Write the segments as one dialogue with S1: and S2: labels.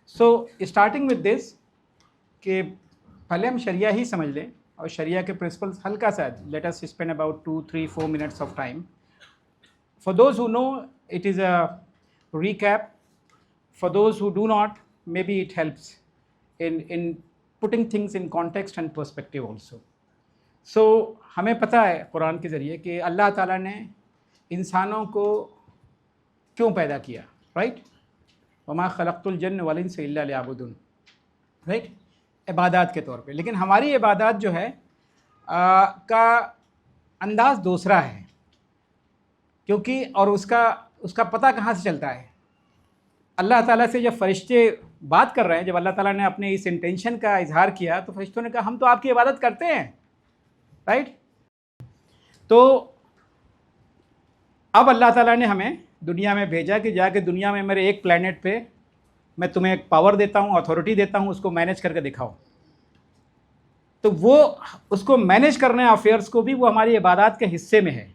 S1: So starting with this कि पहले हम शरिया ही समझ लें और शरिया के प्रिंसिपल्स हल्का सा, let us spend about 2-3-4 minutes of time for those who know it is a recap. For those who do not, maybe it helps in putting things in context and perspective also. So हमें पता है कुरान के ज़रिए कि अल्लाह ताला ने इंसानों को क्यों पैदा किया, राइट? वमा खलक़तुल जन्न वल इंसा इल्ला लियअबुदून, राइट? इबादत के तौर पे। लेकिन हमारी इबादत जो है का अंदाज़ दूसरा है, क्योंकि और उसका पता कहाँ से चलता है? अल्लाह ताला से जब फरिश्ते बात कर रहे हैं, जब अल्लाह ताला ने अपने इस इंटेंशन का इजहार किया तो फरिश्तों ने कहा हम तो आपकी इबादत करते हैं, राइट? तो अब अल्लाह ताला ने हमें दुनिया में भेजा कि जाके दुनिया में मेरे एक प्लेनेट पे मैं तुम्हें एक पावर देता हूँ, अथॉरिटी देता हूँ, उसको मैनेज करके दिखाओ। तो वो उसको मैनेज करने अफेयर्स को भी वो हमारी इबादत के हिस्से में है।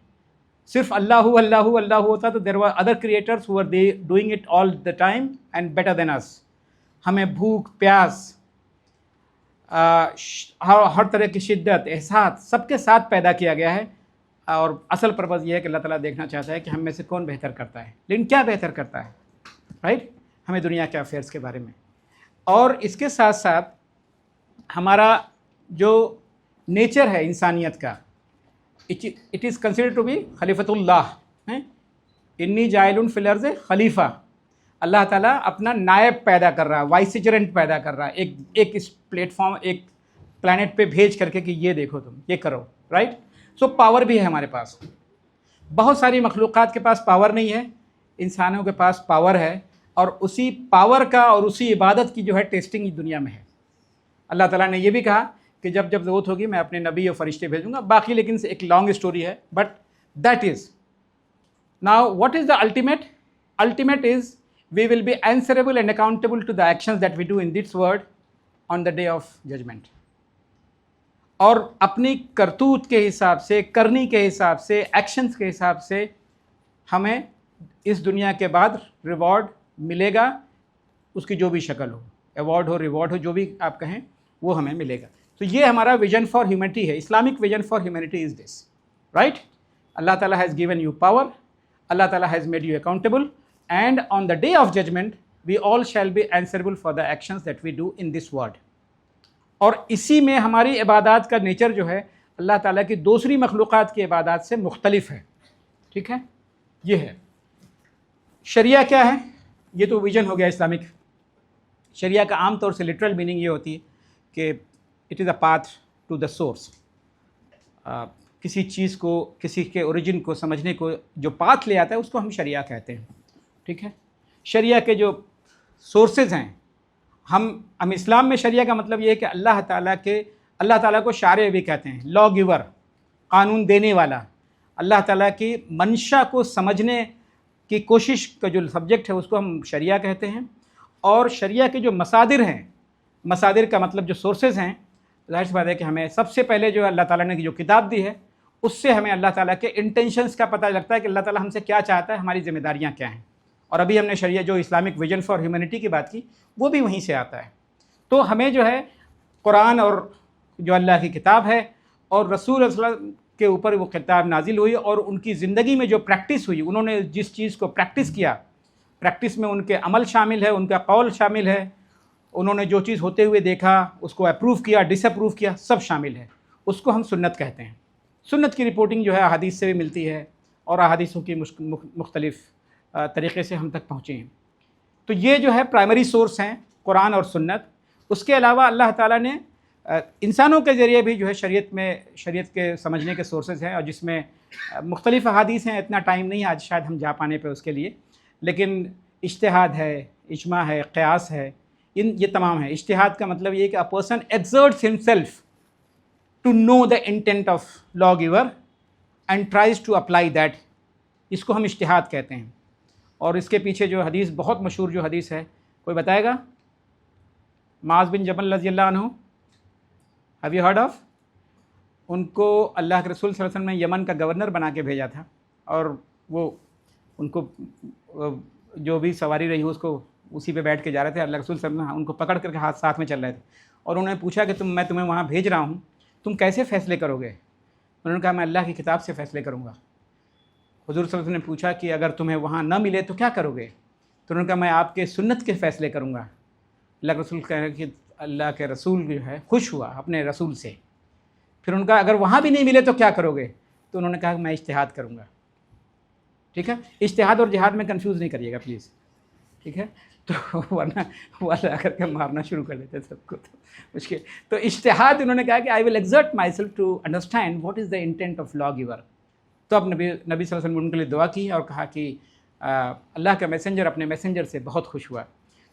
S1: सिर्फ अल्लाहु अल्लाहु अल्लाहु होता तो there were other creators who were doing it all the time and better than us. हमें भूख प्यास हर तरह की शिद्दत एहसास सबके साथ पैदा किया गया है, और असल पर्पज़ ये है कि अल्लाह ताला देखना चाहता है कि हम में से कौन बेहतर करता है। लेकिन क्या बेहतर करता है, राइट? हमें दुनिया के अफेयर्स के बारे में, और इसके साथ साथ हमारा जो नेचर है इंसानियत का, it is considered to be खलीफतुल्लाह। इन्नी जाइलुन फिल अर्ज़ खलीफा, अल्लाह ताला अपना नायब पैदा कर रहा है, वाइसरेंट पैदा कर रहा है, एक इस प्लेटफॉर्म एक प्लैनेट पे भेज करके कि ये देखो तुम ये करो, राइट? सो पावर भी है हमारे पास। बहुत सारी मखलूक़ात के पास पावर नहीं है, इंसानों के पास पावर है, और उसी पावर का और उसी इबादत की जो है टेस्टिंग इस दुनिया में है। अल्लाह ताला ने ये भी कहा कि जब जब ज़रूरत होगी मैं अपने नबी और फरिश्ते भेजूँगा। बाकी लेकिन एक लॉन्ग स्टोरी है, but that is now what is the ultimate? Ultimate is we will be answerable and accountable to the actions that we do in this world on the day of judgement. और अपनी करतूत के हिसाब से, करनी के हिसाब से, एक्शंस के हिसाब से हमें इस दुनिया के बाद रिवॉर्ड मिलेगा, उसकी जो भी शक्ल हो, अवार्ड हो, रिवॉर्ड हो, जो भी आप कहें वो हमें मिलेगा। तो ये हमारा विजन फॉर ह्यूमैनिटी है। Islamic vision for humanity is this, right? Allah ताला has given you power, Allah ताला has made you accountable, and on the day of judgement we all shall be answerable for the actions that we do in this world. और इसी में हमारी इबादत का nature जो है अल्लाह ताला की दूसरी मखलूक़ात की इबादत से मुख्तलिफ है, ठीक है? ये है शरिया। क्या है? ये तो विजन हो गया इस्लामिक। शरिया का आम तौर से लिटरल मीनिंग ये होती है कि it is a path to the source. किसी चीज़ को, किसी के ओरिजिन को समझने को जो पाथ ले आता है उसको हम शरिया कहते हैं, ठीक है? शरिया के जो सोर्सेज हैं, हम इस्लाम में शरिया का मतलब ये है कि अल्लाह ताला को शारे भी कहते हैं, लॉ गिवर, कानून देने वाला। अल्लाह ताला की मंशा को समझने की कोशिश का जो सब्जेक्ट है उसको हम शरिया कहते हैं। और शरिया के जो मसादिर हैं, मसादिर का मतलब जो सोर्सेज हैं, ज़ाहिर सी बात है कि हमें सबसे पहले जो अल्लाह ताला ने जो किताब दी है उससे हमें अल्लाह ताला के इंटेंशंस का पता लगता है कि अल्लाह ताला हमसे क्या चाहता है, हमारी ज़िम्मेदारियाँ क्या हैं। और अभी हमने शरिया जो इस्लामिक विजन फॉर ह्यूमैनिटी की बात की वो भी वहीं से आता है। तो हमें जो है कुरान और जो अल्लाह की किताब है और रसूल सल्लल्लाहु के ऊपर वो किताब नाजिल हुई और उनकी ज़िंदगी में जो प्रैक्टिस हुई, उन्होंने जिस चीज़ को प्रैक्टिस किया, प्रैक्टिस में उनके अमल शामिल है, उनका कौल शामिल है, उन्होंने जो चीज़ होते हुए देखा उसको अप्रूव किया, डिसअप्रूव किया, सब शामिल है। उसको हम सुन्नत कहते हैं। सुन्नत की रिपोर्टिंग जो है अहादीस से भी मिलती है और अहादीसों की मुख्तलिफ़ तरीक़े से हम तक पहुँचे हैं। तो ये जो है प्राइमरी सोर्स हैं कुरान और सुन्नत। उसके अलावा अल्लाह ताला ने इंसानों के ज़रिए भी जो है शरीयत के समझने के सोर्सेज हैं, और जिसमें मुख्तलिफ़ अहादीस हैं। इतना टाइम नहीं है आज शायद हम जा पाने पे उसके लिए, लेकिन इज्तिहाद है, इजमा है, क़यास है, ये तमाम है। इज्तिहाद का मतलब ये कि a person exerts himself to know the intent of law giver and tries to apply that, इसको हम इज्तिहाद कहते हैं। और इसके पीछे जो हदीस, बहुत मशहूर जो हदीस है, कोई बताएगा? माज़ बिन जबल रज़ियल्लाहु अन्हु, हैव यू हर्ड ऑफ? उनको अल्लाह के रसूल सल्लल्लाहु अलैहि वसल्लम ने यमन का गवर्नर बना के भेजा था, और वो उनको जो भी सवारी रही उसको उसी पे बैठ के जा रहे थे, अल्लाह रसूल सल्लल्लाहु अलैहि वसल्लम उनको पकड़ करके हाथ साथ में चल रहे थे और उन्होंने पूछा कि मैं तुम्हें वहाँ भेज रहा हूँ, तुम कैसे फ़ैसले करोगे? उन्होंने कहा मैं अल्लाह की किताब से फ़ैसले करूँगा। हुज़ूर सल्लल्लाहु अलैहि वसल्लम ने पूछा कि अगर तुम्हें वहाँ न मिले तो क्या करोगे? तो उन्होंने कहा मैं आपके सुन्नत के फ़ैसले करूँगा। अल्लाह के रसूल कह रहे कि अल्लाह के रसूल जो है खुश हुआ अपने रसूल से। फिर उनका अगर वहाँ भी नहीं मिले तो क्या करोगे? तो उन्होंने कहा मैं इज्तिहाद करूँगा। ठीक है, इज्तिहाद और जिहाद में कंफ्यूज नहीं करिएगा प्लीज़, ठीक है? तो वरना वाला आकर के मारना शुरू कर देते सबको, तो मुश्किल। तो इज्तिहाद उन्होंने कहा कि I will exert myself to understand what is the intent of law giver. तो अब नबी सल्लल्लाहु अलैहि वसल्लम उनके लिए दुआ की और कहा कि अल्लाह का मैसेंजर अपने मैसेंजर से बहुत खुश हुआ।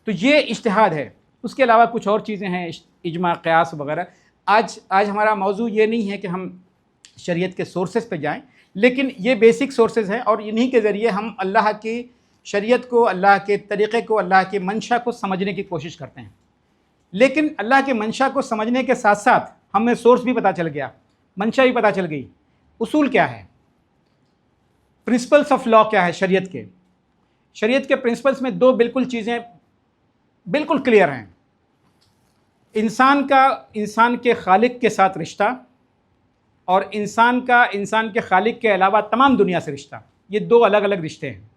S1: तो ये इज्तिहाद है। उसके अलावा कुछ और चीज़ें हैं, इजमा, क़यास वगैरह। आज हमारा मौजू ये नहीं है कि हम शरीयत के सोर्सेज पे जाएं, लेकिन ये बेसिक सोर्सेज हैं और इन्हीं के ज़रिए हम अल्लाह की शरीयत को, अल्लाह के तरीक़े को, अल्लाह की मंशा को समझने की कोशिश करते हैं। लेकिन अल्लाह के मंशा को समझने के साथ साथ हमें सोर्स भी पता चल गया, मंशा भी पता चल गई, उसूल क्या है, प्रिंसिपल्स ऑफ लॉ क्या है शरीयत के। शरीयत के प्रिंसिपल्स में दो बिल्कुल चीज़ें बिल्कुल क्लियर हैं। इंसान के खालिक के साथ रिश्ता और इंसान के खालिक के अलावा तमाम दुनिया से रिश्ता। ये दो अलग अलग रिश्ते हैं।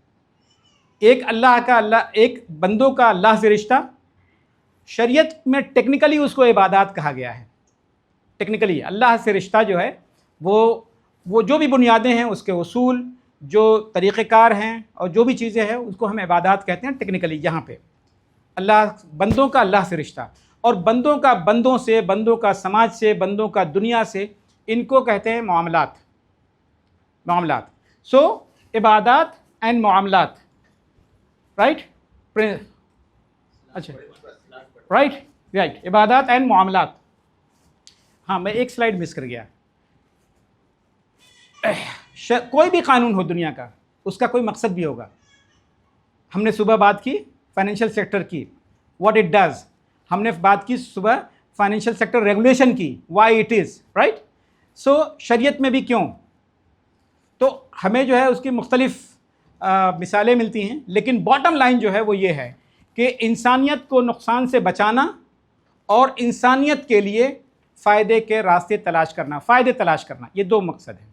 S1: एक बंदों का अल्लाह से रिश्ता, शरीयत में टेक्निकली उसको इबादत कहा गया है। टेक्निकली अल्लाह से रिश्ता जो है वो जो भी बुनियादें हैं, उसके उसूल, जो तरीक़ेकार हैं और जो भी चीज़ें हैं उसको हम इबादत कहते हैं टेक्निकली। यहाँ पे बंदों का अल्लाह से रिश्ता और बंदों का बंदों से, बंदों का समाज से, बंदों का दुनिया से, इनको कहते हैं मामलात। सो इबादत एंड मामलात, राइट? अच्छा, राइट, इबादत एंड मामलात। हाँ, मैं एक स्लाइड मिस कर गया। कोई भी कानून हो दुनिया का, उसका कोई मकसद भी होगा। हमने सुबह बात की फाइनेंशियल सेक्टर की, व्हाट इट डज। हमने बात की सुबह फाइनेंशियल सेक्टर रेगुलेशन की, व्हाई इट इज़, राइट? सो शरीयत में भी क्यों, तो हमें जो है उसकी मुख्तलिफ मिसालें मिलती हैं, लेकिन बॉटम लाइन जो है वो ये है कि इंसानियत को नुकसान से बचाना और इंसानियत के लिए फ़ायदे के रास्ते तलाश करना, ये दो मकसद हैं।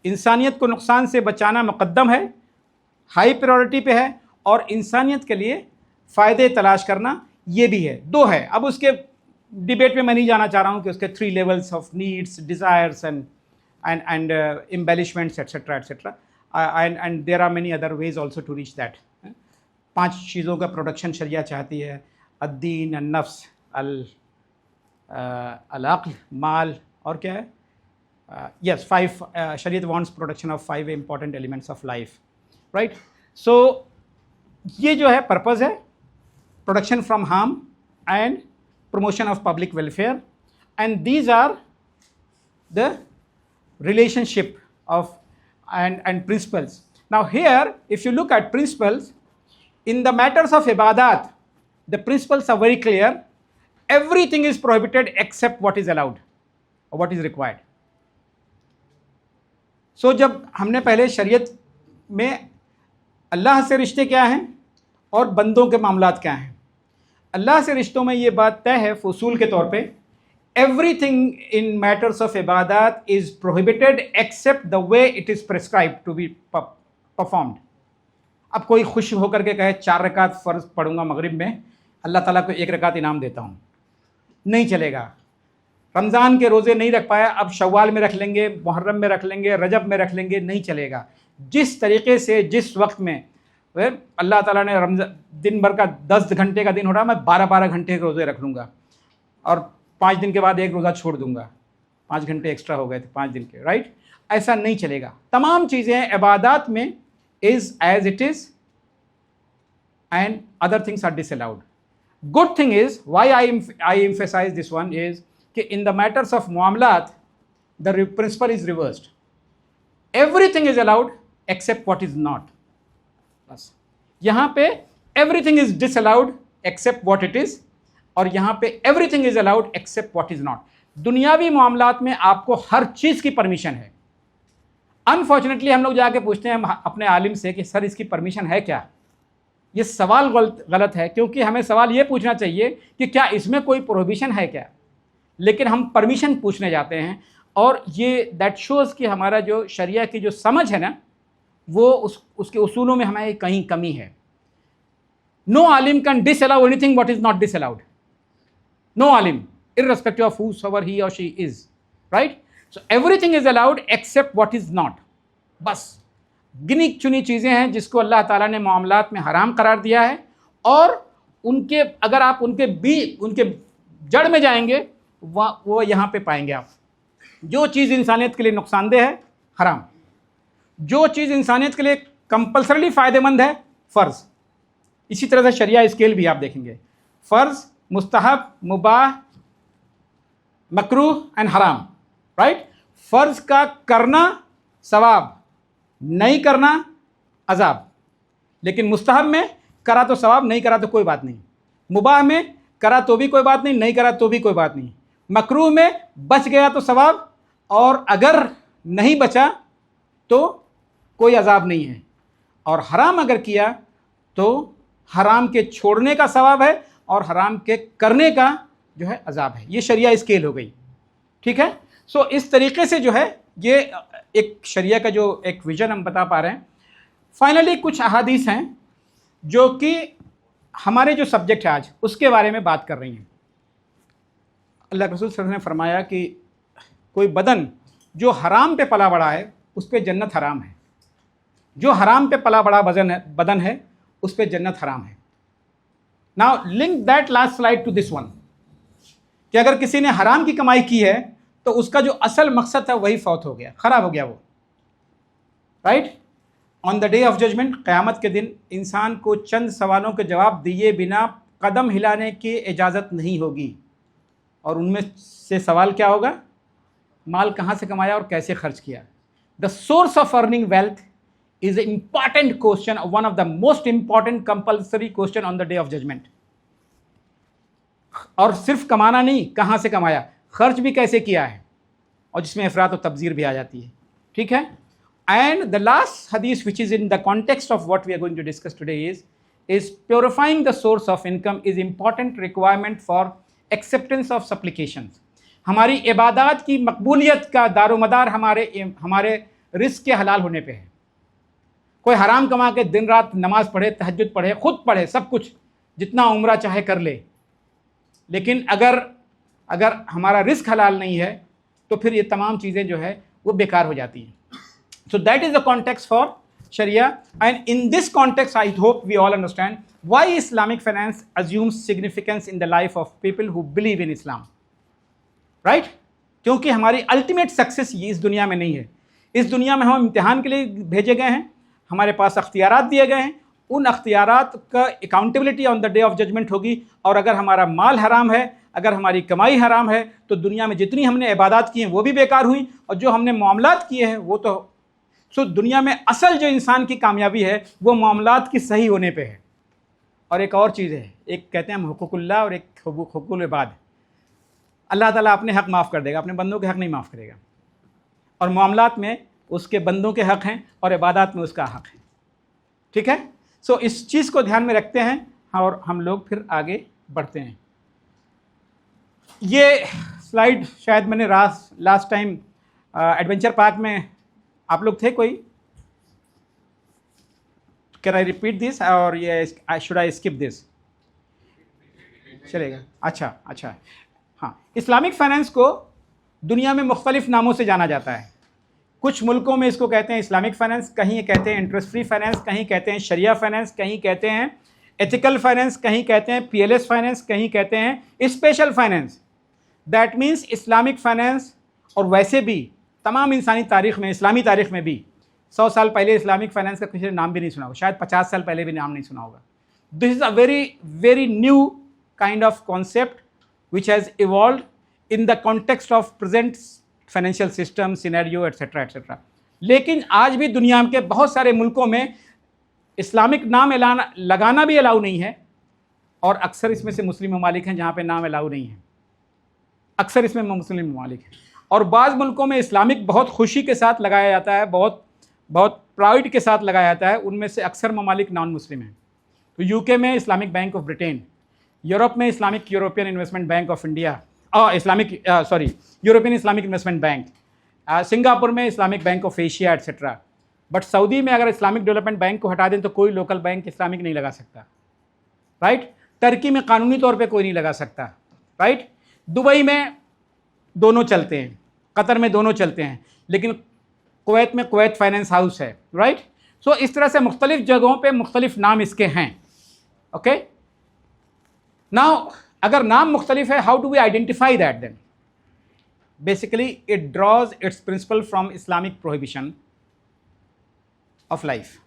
S1: इंसानियत को नुकसान से बचाना मुक़द्दम है, हाई प्रायोरिटी पे है, और इंसानियत के लिए फ़ायदे तलाश करना ये भी है। दो है। अब उसके डिबेट में मैं नहीं जाना चाह रहा हूँ कि उसके 3 levels of needs, desires and embellishments etcetera and there are many other ways also to reach that. 5 चीज़ों का प्रोडक्शन शरिया चाहती है, अद्दीन, अन्नफ्स, अल-अक़्ल, माल, और क्या है? Yes, 5 शरीयत wants production of 5 important elements of life, right? So ये जो है पर्पज़ है, production from harm and promotion of public welfare, and these are the relationship of and principles. Now here, if you look at principles in the matters of ibadat, the principles are very clear. Everything is prohibited except what is allowed or what is required. सो जब हमने पहले शरीयत में अल्लाह से रिश्ते क्या हैं और बंदों के मामलात क्या हैं, अल्लाह से रिश्तों में ये बात तय है फसूल के तौर पे, everything in matters of ibadat is prohibited except the way it is prescribed to be performed. अब कोई खुश होकर के कहे 4 रकात फ़र्ज पढ़ूंगा मगरिब में, अल्लाह ताला को 1 रकात इनाम देता हूँ, नहीं चलेगा। रमज़ान के रोज़े नहीं रख पाया, अब शव्वाल में रख लेंगे, मुहर्रम में रख लेंगे, रजब में रख लेंगे, नहीं चलेगा। जिस तरीके से जिस वक्त में अल्लाह ताला ने दिन भर का 10 घंटे का दिन हो रहा, मैं 12-12 घंटे के रोज़े रख लूँगा और 5 दिन के बाद 1 रोज़ा छोड़ दूँगा, 5 घंटे एक्स्ट्रा हो गए थे 5 दिन के, राइट? ऐसा नहीं चलेगा। तमाम चीज़ें इबादत में is as it is and other things are disallowed. Good thing is, why I emphasise this one is कि in the matters of muamalat the principle is reversed. Everything is allowed except what is not. बस यहाँ पे everything is disallowed except what it is, और यहाँ पे everything is allowed except what is not. दुनियावी मामलात में आपको हर चीज़ की परमिशन है। अनफॉर्चुनेटली हम लोग जाके पूछते हैं अपने आलिम से कि सर इसकी परमिशन है क्या? ये सवाल गलत है, क्योंकि हमें सवाल ये पूछना चाहिए कि क्या इसमें कोई प्रोहिबिशन है क्या, लेकिन हम परमिशन पूछने जाते हैं। और ये दैट शोज़ कि हमारा जो शरिया की जो समझ है ना, वो उसके उसूलों में हमारी कहीं कमी है। No alim can disallow anything what is not disallowed. No alim, irrespective of whosoever he or she is, right? So everything is allowed except what is not. बस गिनी चुनी चीज़ें हैं जिसको अल्लाह ताला ने मामलात में हराम करार दिया है, और उनके अगर आप उनके जड़ में जाएंगे वो यहाँ पे पाएंगे आप। जो चीज़ इंसानियत के लिए नुकसानदेह है हराम, जो चीज़ इंसानियत के लिए कंपल्सरली फ़ायदेमंद है फ़र्ज़। इसी तरह से शरिया स्केल भी आप देखेंगे, फ़र्ज़, मुस्तहब, मुबाह, मकरूह एंड हराम, राइट। फ़र्ज़ का करना सवाब, नहीं करना अजाब। लेकिन मुस्तहब में करा तो सवाब, नहीं करा तो कोई बात नहीं। मुबाह में करा तो भी कोई बात नहीं, नहीं करा तो भी कोई बात नहीं। मकरूह में बच गया तो सवाब, और अगर नहीं बचा तो कोई अजाब नहीं है। और हराम अगर किया तो हराम के छोड़ने का सवाब है और हराम के करने का जो है अजाब है। ये शरिया स्केल हो गई, ठीक है। सो इस तरीके से जो है ये एक शरिया का जो एक विजन हम बता पा रहे हैं। फाइनली कुछ अहादीस हैं जो कि हमारे जो सब्जेक्ट है आज उसके बारे में बात कर रही हैं। अल्लाह के रसूल सल्लल्लाहु अलैहि वसल्लम ने फरमाया कि कोई बदन जो हराम पे पला बड़ा है उस पर जन्नत हराम है, जो हराम पे पला बड़ा बदन है उस पर जन्नत हराम है। Now link that last slide to this one, कि अगर किसी ने हराम की कमाई की है तो उसका जो असल मकसद था वही फौत हो गया, ख़राब हो गया वो, right. On the day of judgement, क़यामत के दिन इंसान को चंद सवालों के जवाब दिए बिना कदम हिलाने की इजाज़त नहीं होगी। और उनमें से सवाल क्या होगा? माल कहाँ से कमाया और कैसे खर्च किया। The source of earning wealth is an important question, one of the most important compulsory question on the day of judgment. और सिर्फ कमाना नहीं, कहाँ से कमाया, खर्च भी कैसे किया है, और जिसमें इफरात और तब्जीर भी आ जाती है, ठीक है। And the last hadith which is in the context of what we are going to discuss today is purifying the source of income is important requirement for acceptance of supplications. हमारी इबादत की मकबूलियत का दारोमदार हमारे रिस्क के हलाल होने पर है। कोई हराम कमा के दिन रात नमाज पढ़े, तहज्जुद पढ़े, खुद पढ़े, सब कुछ जितना उम्रा चाहे कर ले, लेकिन अगर हमारा रिस्क हलाल नहीं है तो फिर ये तमाम चीज़ें जो है वो बेकार हो जाती हैं। So that is the context for sharia, and in this context I hope we all understand why Islamic finance assumes significance in the life of people who believe in Islam, right. क्योंकि हमारी अल्टीमेट सक्सेस ये इस दुनिया में नहीं है। इस दुनिया में हम इम्तिहान के लिए भेजे गए हैं, हमारे पास अख्तियारात दिए गए हैं, उन अख्तियारात का accountability on the day of judgment होगी। और अगर हमारा माल हराम है, अगर हमारी कमाई हराम है, तो दुनिया में जितनी हमने इबादत की हैं वो भी बेकार हुई, और जो हमने मामलात किए हैं वो तो सो दुनिया में असल जो इंसान की कामयाबी है वो मामलात की सही होने पे है। और एक और चीज़ है, एक कहते हैं हम हुकूकुल्लाह और एक हुकूकुल इबाद। अल्लाह ताला अपने हक़ माफ़ कर देगा, अपने बंदों के हक़ नहीं माफ़ करेगा। और मामलात में उसके बंदों के हक़ हैं और इबादत में उसका हक़ है, ठीक है। सो इस चीज़ को ध्यान में रखते हैं और हम लोग फिर आगे बढ़ते हैं। ये स्लाइड शायद मैंने लास्ट टाइम एडवेंचर पार्क में, आप लोग थे कोई? कैन आई रिपीट दिस और ये शुड आई स्किप दिस? चलेगा, अच्छा। हाँ, इस्लामिक फाइनेंस को दुनिया में मुख्तलिफ नामों से जाना जाता है। कुछ मुल्कों में इसको कहते हैं इस्लामिक फाइनेंस, कहीं कहते हैं इंटरेस्ट फ्री फाइनेंस, कहीं कहते हैं शरिया फाइनेंस, कहीं कहते हैं एथिकल फाइनेंस, कहीं कहते हैं पीएलएस फाइनेंस, कहीं कहते हैं special finance. That means Islamic finance, और वैसे भी तमाम इंसानी तारीख़ में, इस्लामी तारीख़ में भी 100 साल पहले इस्लामिक फाइनेंस का किसी ने नाम भी नहीं सुना होगा, शायद 50 साल पहले भी नाम नहीं सुना होगा। This is a very new kind of concept which has evolved in the context of present financial system, scenario, etcetera etcetera. लेकिन आज भी दुनिया के बहुत सारे मुल्कों में इस्लामिक नाम लगाना भी अलाउ नहीं है, और अक्सर इसमें से मुस्लिम ममालिक हैं जहाँ पे नाम अलाउ नहीं है, अक्सर इसमें मुस्लिम ममालिक हैं। और बाज़ मुल्कों में इस्लामिक बहुत खुशी के साथ लगाया जाता है, बहुत प्राउड के साथ लगाया जाता है, उनमें से अक्सर ममालिक नॉन मुस्लिम हैं। तो यूके में Islamic Bank of Britain, Europe में Islamic European Investment Bank of India, European Islamic Investment Bank, Singapore में Islamic Bank of Asia etcetera. But Saudi में अगर इस्लामिक डेवलपमेंट बैंक को हटा दें तो कोई लोकल बैंक इस्लामिक नहीं लगा सकता, राइट। टर्की में कानूनी तौर पे कोई नहीं लगा सकता, राइट। दुबई में दोनों चलते हैं, कतर में दोनों चलते हैं, लेकिन कुवैत में कुवैत फाइनेंस हाउस है, राइट। सो इस तरह से मुख्तलिफ जगहों पे मुख्तलिफ नाम इसके हैं, ओके। नाउ अगर नाम मुख्तलिफ है, how do we identify that then? Basically it draws its principle from Islamic prohibition of life.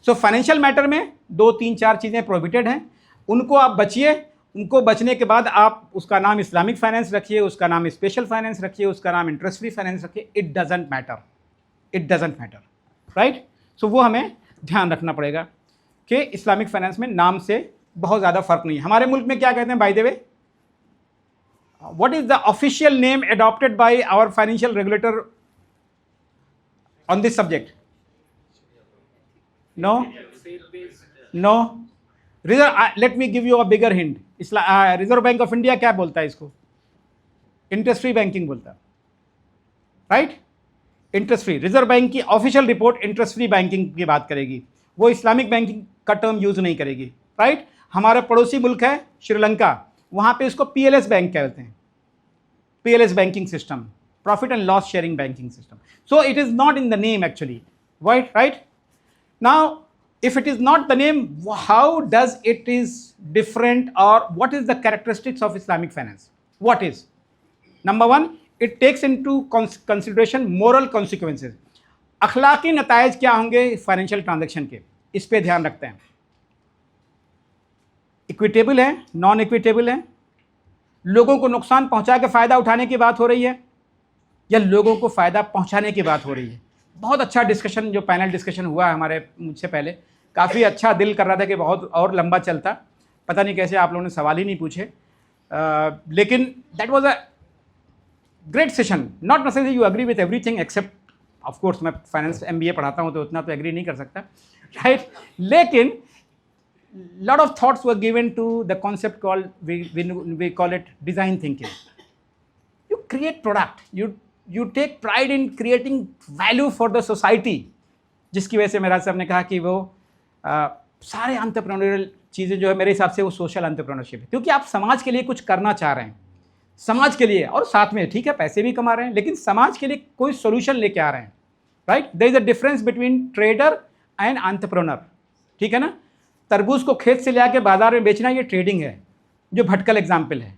S1: So financial matter में 2, 3, 4 चीज़ें प्रोहिबिटेड हैं, उनको आप बचिए। उनको बचने के बाद आप उसका नाम इस्लामिक फाइनेंस रखिए, उसका नाम स्पेशल फाइनेंस रखिए, उसका नाम इंटरेस्ट फ्री फाइनेंस रखिए, इट डजेंट मैटर, राइट। सो वो हमें ध्यान रखना पड़ेगा कि इस्लामिक फाइनेंस में नाम से बहुत ज़्यादा फर्क नहीं है। हमारे मुल्क में क्या कहते हैं by the way? What is the official name adopted by our financial regulator on this subject? No let me give you a bigger hint. Reserve Bank of India क्या बोलता है इसको? इंटरेस्ट फ्री बैंकिंग बोलता है, right. Interest free, Reserve Bank की official report interest free banking की बात करेगी, वो इस्लामिक बैंकिंग का टर्म यूज नहीं करेगी, राइट। हमारा पड़ोसी मुल्क है श्रीलंका, वहां पे इसको पीएलएस बैंक कहते हैं, PLS banking system, profit and loss sharing banking system. So it is not in the name actually, right. Now if it is not the name, how does it is different, or what is the characteristics of Islamic finance? What is? Number one, it takes into consideration moral consequences. अखलाकी नतायज क्या होंगे financial transaction के, इस पे ध्यान रखते हैं। Equitable है, non equitable है, लोगों को नुकसान पहुंचा के फ़ायदा उठाने की बात हो रही है या लोगों को फ़ायदा पहुंचाने की बात हो रही है। बहुत अच्छा डिस्कशन, जो पैनल डिस्कशन हुआ हमारे मुझसे पहले, काफ़ी अच्छा, दिल कर रहा था कि बहुत और लंबा चलता, पता नहीं कैसे आप लोगों ने सवाल ही नहीं पूछे, लेकिन that was a great session. Not necessary you agree with everything except, of course मैं फाइनेंस एमबीए पढ़ाता हूँ तो उतना तो एग्री नहीं कर सकता, राइट। लेकिन lot of thoughts were given to the concept called, we call it design thinking. You create product, you take pride in creating value for the society, जिसकी वजह से मेरा साहब ने कहा कि वो सारे एंटरप्रेन्योरियल चीज़ें जो है मेरे हिसाब से वो सोशल एंटरप्रेन्योरशिप है, क्योंकि आप समाज के लिए कुछ करना चाह रहे हैं, समाज के लिए, और साथ में ठीक है पैसे भी कमा रहे हैं, लेकिन समाज के लिए कोई सोल्यूशन लेके आ रहे हैं, right. There is a difference between trader and entrepreneur, ठीक है ना। तरबूज को खेत से ले आके बाजार में बेचना ये ट्रेडिंग है, जो भटकल एग्जाम्पल है,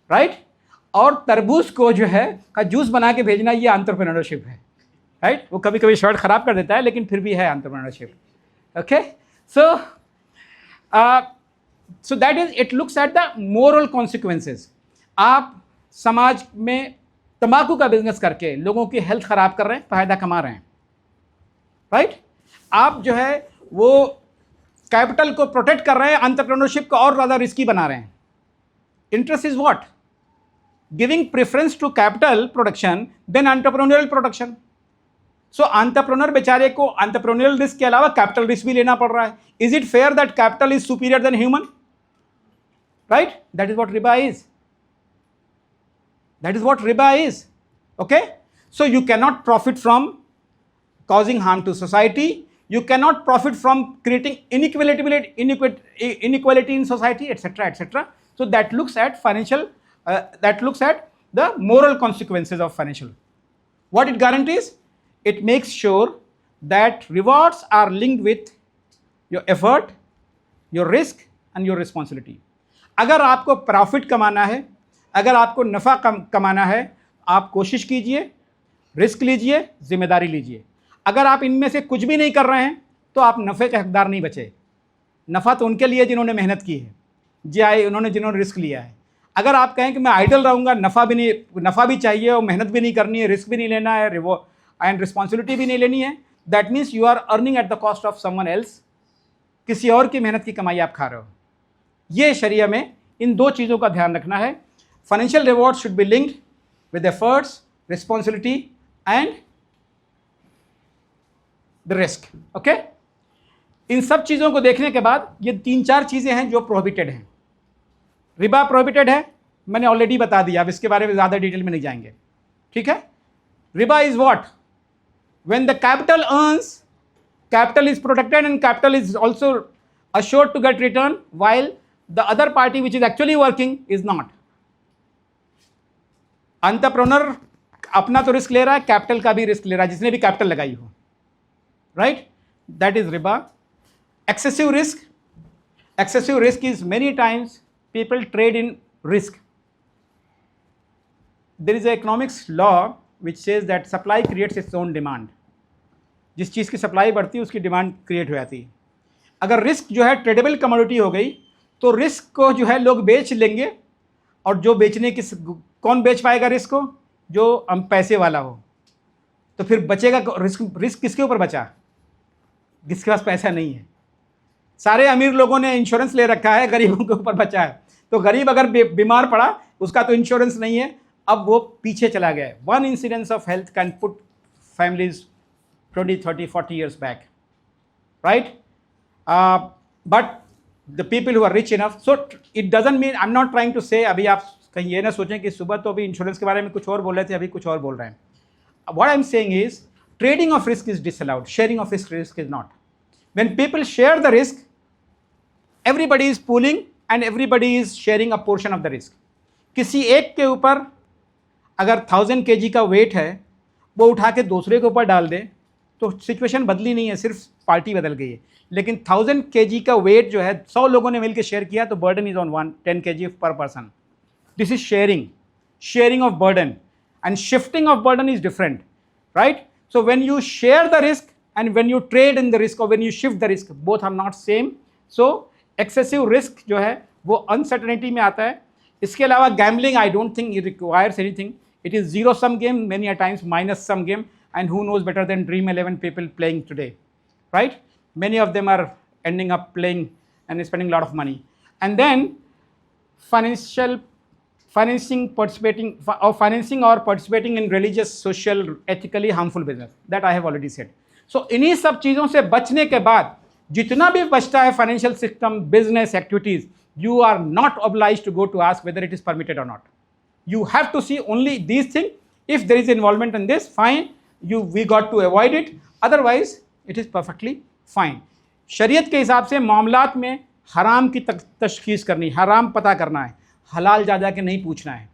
S1: राइट। और तरबूज को जो है का जूस बना के भेजना ये एंटरप्रेन्योरशिप है, राइट। वो कभी कभी शर्ट खराब कर देता है, लेकिन फिर भी है entrepreneurship, okay. So that is, it looks at the moral consequences. आप समाज में तंबाकू का बिजनेस करके लोगों की हेल्थ खराब कर रहे हैं, फायदा कमा रहे हैं, राइट। आप जो है वो कैपिटल को प्रोटेक्ट कर रहे हैं, एंटरप्रेन्योरशिप को और ज़्यादा रिस्की बना रहे हैं। Interest is what? Giving preference to capital production than entrepreneurial production. So entrepreneur बेचारे को एंटरप्रेन्योरियल रिस्क के अलावा कैपिटल रिस्क भी लेना पड़ रहा है। Is it fair that capital is superior than human? Right, that is what रिबा इज, दैट इज व्हाट रिबा is, okay. So you can not profit from causing harm to society, you cannot profit from creating inequality in society, etc., etc. So that looks at financial, that looks at the moral consequences of financial. What it guarantees? It makes sure that rewards are linked with your effort, your risk and your responsibility. अगर आपको profit कमाना है, अगर आपको नफ़ा कमाना है, आप कोशिश कीजिए, रिस्क लीजिए, जिम्मेदारी लीजिए। अगर आप इनमें से कुछ भी नहीं कर रहे हैं तो आप नफ़े के हकदार नहीं बचे। नफ़ा तो उनके लिए जिन्होंने मेहनत की है, जिन्होंने रिस्क लिया है। अगर आप कहें कि मैं आइडल रहूँगा, नफ़ा भी चाहिए और मेहनत भी नहीं करनी है, रिस्क भी नहीं लेना है, एंड रिस्पॉन्सिबिलिटी भी नहीं लेनी है, that means you are earning at the cost of someone else. किसी और की मेहनत की कमाई आप खा रहे हो। ये शरिया में इन दो चीज़ों का ध्यान रखना है। Financial reward should be linked with efforts, responsibility and the risk, okay. इन सब चीज़ों को देखने के बाद ये 3-4 चीज़ें हैं जो प्रोहिबिटेड हैं। रिबा प्रोहिबिटेड है, मैंने ऑलरेडी बता दिया, अब इसके बारे में ज़्यादा डिटेल में नहीं जाएंगे, ठीक है। Riba is what? When the capital earns, capital is protected and capital is also assured to get return, while the other party which is actually working is not. Entrepreneur अपना तो रिस्क ले रहा है, कैपिटल का भी रिस्क ले रहा है, जिसने भी कैपिटल लगाई हो, राइट? दैट इज रिबा। Excessive risk, excessive risk is many times people trade in risk. There is a economics law which says that supply creates its own demand. जिस चीज़ की सप्लाई बढ़ती है उसकी डिमांड क्रिएट हो जाती है। अगर रिस्क जो है ट्रेडेबल कमोडिटी हो गई तो रिस्क को जो है लोग बेच लेंगे, और जो बेचने की, कौन बेच पाएगा रिस्क को? जो हम पैसे वाला हो। तो फिर बचेगा रिस्क किसके ऊपर बचा? जिसके पास पैसा नहीं है। सारे अमीर लोगों ने इंश्योरेंस ले रखा है, गरीबों के ऊपर बचा है। तो गरीब अगर बीमार पड़ा, उसका तो इंश्योरेंस नहीं है, अब वो पीछे चला गया है। One incidence of health can put families 20, 30, 40 years back, right? But the people who are rich enough, so it doesn't mean, I'm not trying to say, अभी आप कहीं ये ना सोचें कि सुबह तो अभी इंश्योरेंस के बारे में कुछ और बोल रहे थे, अभी कुछ और बोल रहे हैं। What I'm saying is, trading of risk is disallowed, sharing of risk is not. When people share the risk, everybody is pooling and everybody is sharing a portion of the risk. किसी एक के ऊपर अगर 1000 kg का wait है, वो उठा के दूसरे के ऊपर डाल दे तो सिचुएशन बदली नहीं है, सिर्फ पार्टी बदल गई है। लेकिन 1000 kg का वेट जो है 100 लोगों ने मिलकर शेयर किया तो बर्डन इज ऑन 10 kg पर person. This is sharing of burden, and shifting of burden is different, right? So when you share the risk and when you trade in the risk और when you shift the risk, both are not same. So excessive risk जो है वो uncertainty में आता है। इसके अलावा gambling, I don't think it requires anything, it is zero sum game, many a times minus sum game, and who knows better than Dream 11 people playing today, right? Many of them are ending up playing and spending a lot of money. And then financing or participating in religious, social, ethically harmful business, that I have already said. So इन्हीं सब चीज़ों से बचने के बाद जितना भी बचता है financial system, business activities, you are not obliged to go to ask whether it is permitted or not. You have to see only these things. If there is involvement in this, fine, we got to avoid it, otherwise it is perfectly fine. शरीयत के हिसाब से मामलात में हराम की तशखीस करनी, हराम पता करना है, हलाल जा के नहीं पूछना है,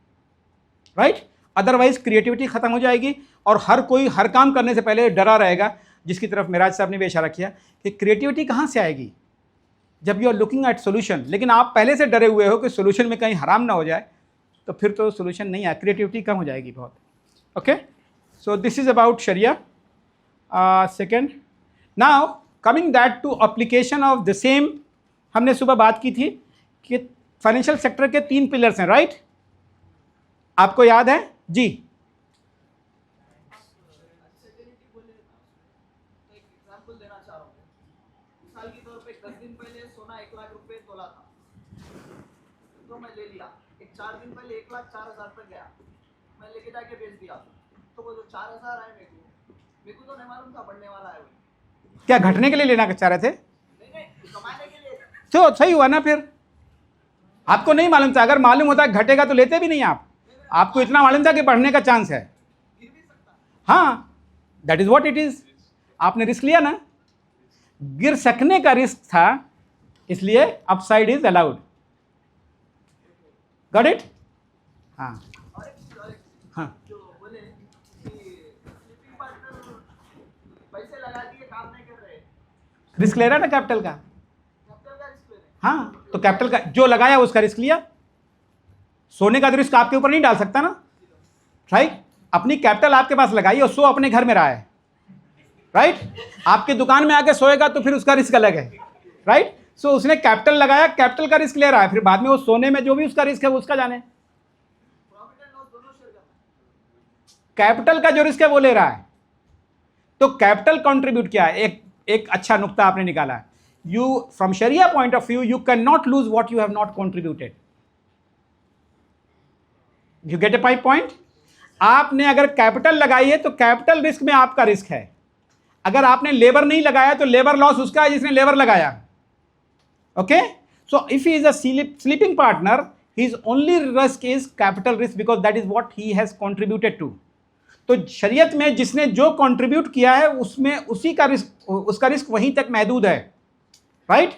S1: राइट? अदरवाइज क्रिएटिविटी ख़त्म हो जाएगी और हर कोई हर काम करने से पहले डरा रहेगा, जिसकी तरफ मिराज साहब ने भी इशारा किया कि क्रिएटिविटी कहाँ से आएगी जब you are looking at solution. लेकिन आप पहले से डरे हुए हो कि सोल्यूशन में कहीं हराम ना हो जाए, तो फिर तो सोल्यूशन नहीं आए, क्रिएटिविटी कम हो जाएगी बहुत। Okay, so this is about Sharia. Second, now coming that to application of the same, हमने सुबह बात की थी कि फाइनेंशियल सेक्टर के 3 पिलर्स हैं, राइट? आपको याद है जी?
S2: एग्जांपल देना चाह रहा हूँ, मिसाल के तौर पे 10 दिन पहले सोना 1 लाख रुपए तोला था, तो मैं ले लिया। 4 दिन पहले 1,04,000 तक गया, मैं लेके जाके बेच दिया। तो वो जो 4,000 आए मेरे को तो नहीं मालूम था बढ़ने वाला है।
S1: क्या घटने के लिए लेना चाह रहे थे?
S2: नहीं, कमाने के लिए।
S1: तो सही हुआ ना, फिर आपको नहीं मालूम था। अगर मालूम होता घटेगा तो लेते भी नहीं आप। आपको इतना मालूम था कि बढ़ने का चांस है।
S2: गिर भी सकता।
S1: हाँ, that is what it is. आपने रिस्क लिया ना, गिर सकने का रिस्क था, इसलिए upside is allowed. Got it? हाँ हाँ,
S2: पैसे लगा दिए, काम नहीं कर रहे,
S1: रिस्क ले रहा ना कैपिटल का।
S2: कैपिटल का रिस्क ले रहे।
S1: हाँ, तो कैपिटल का जो लगाया उसका रिस्क लिया। सोने का तो रिस्क आपके ऊपर नहीं डाल सकता ना, राइट? अपनी कैपिटल आपके पास लगाई और सो अपने घर में रहा है, राइट? आपके दुकान में आके सोएगा तो फिर उसका रिस्क अलग है, राइट? सो उसने कैपिटल लगाया, कैपिटल का रिस्क ले रहा है, फिर बाद में वो सोने में जो भी उसका रिस्क है वो उसका जाने।
S2: प्रॉफिट एंड लॉस दोनों शेयर करना।
S1: कैपिटल का जो रिस्क है वो ले रहा है, तो कैपिटल कंट्रीब्यूट किया है। एक अच्छा नुक्ता आपने निकाला, यू फ्रॉम शरिया point of view you can not lose what you have not contributed. You get a my point? आपने अगर कैपिटल लगाई है तो कैपिटल रिस्क में आपका रिस्क है। अगर आपने लेबर नहीं लगाया तो लेबर लॉस उसका है जिसने लेबर लगाया। Okay, so if he is a sleeping partner, his only risk is capital risk because that is what he has contributed to। तो शरीयत में जिसने जो कंट्रीब्यूट किया है उसमें उसी का रिस्क, उसका रिस्क वहीं तक महदूद है, राइट।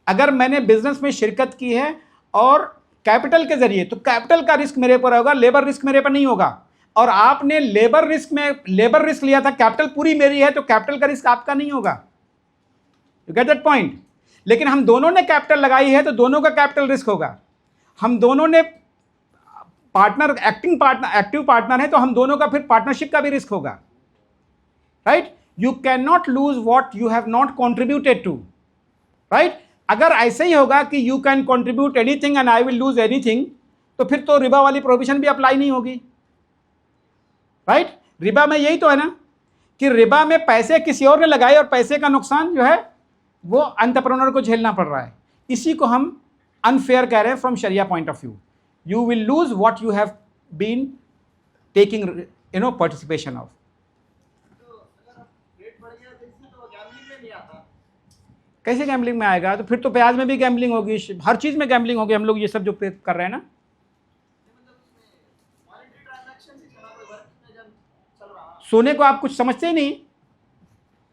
S1: अगर मैंने बिजनेस में शिरकत की है और कैपिटल के जरिए, तो कैपिटल का रिस्क मेरे पर होगा, लेबर रिस्क मेरे पर नहीं होगा। और आपने लेबर रिस्क लिया था, कैपिटल पूरी मेरी है, तो कैपिटल का रिस्क आपका नहीं होगा। You get that point. लेकिन हम दोनों ने कैपिटल लगाई है तो दोनों का कैपिटल रिस्क होगा। हम दोनों ने एक्टिव पार्टनर है तो हम दोनों का फिर पार्टनरशिप का भी रिस्क होगा, right. You can not lose what you have not contributed to, right. अगर ऐसे ही होगा कि you can contribute anything and I will lose anything, तो फिर तो रिबा वाली प्रोविजन भी अप्लाई नहीं होगी, राइट। रिबा में यही तो है ना कि रिबा में पैसे किसी और ने लगाए और पैसे का नुकसान जो है वो एंटरप्रेन्योर को झेलना पड़ रहा है। इसी को हम अनफेयर कह रहे हैं फ्रॉम शरिया point of view. You will lose what you have been taking participation of.
S2: तो अगर अब रेट बढ़ गया तो इससे तो गैम्बलिंग में नहीं आता।
S1: कैसे गैम्बलिंग में आएगा? तो फिर तो ब्याज में भी गैम्बलिंग होगी, हर चीज़ में गैम्बलिंग होगी। हम लोग ये सब जो पे कर रहे हैं ना,
S2: मतलब उसमें मॉनेटरी ट्रांजैक्शन ही चला कोई वर्क में जब चल रहा।
S1: सोने को आप कुछ समझते ही नहीं,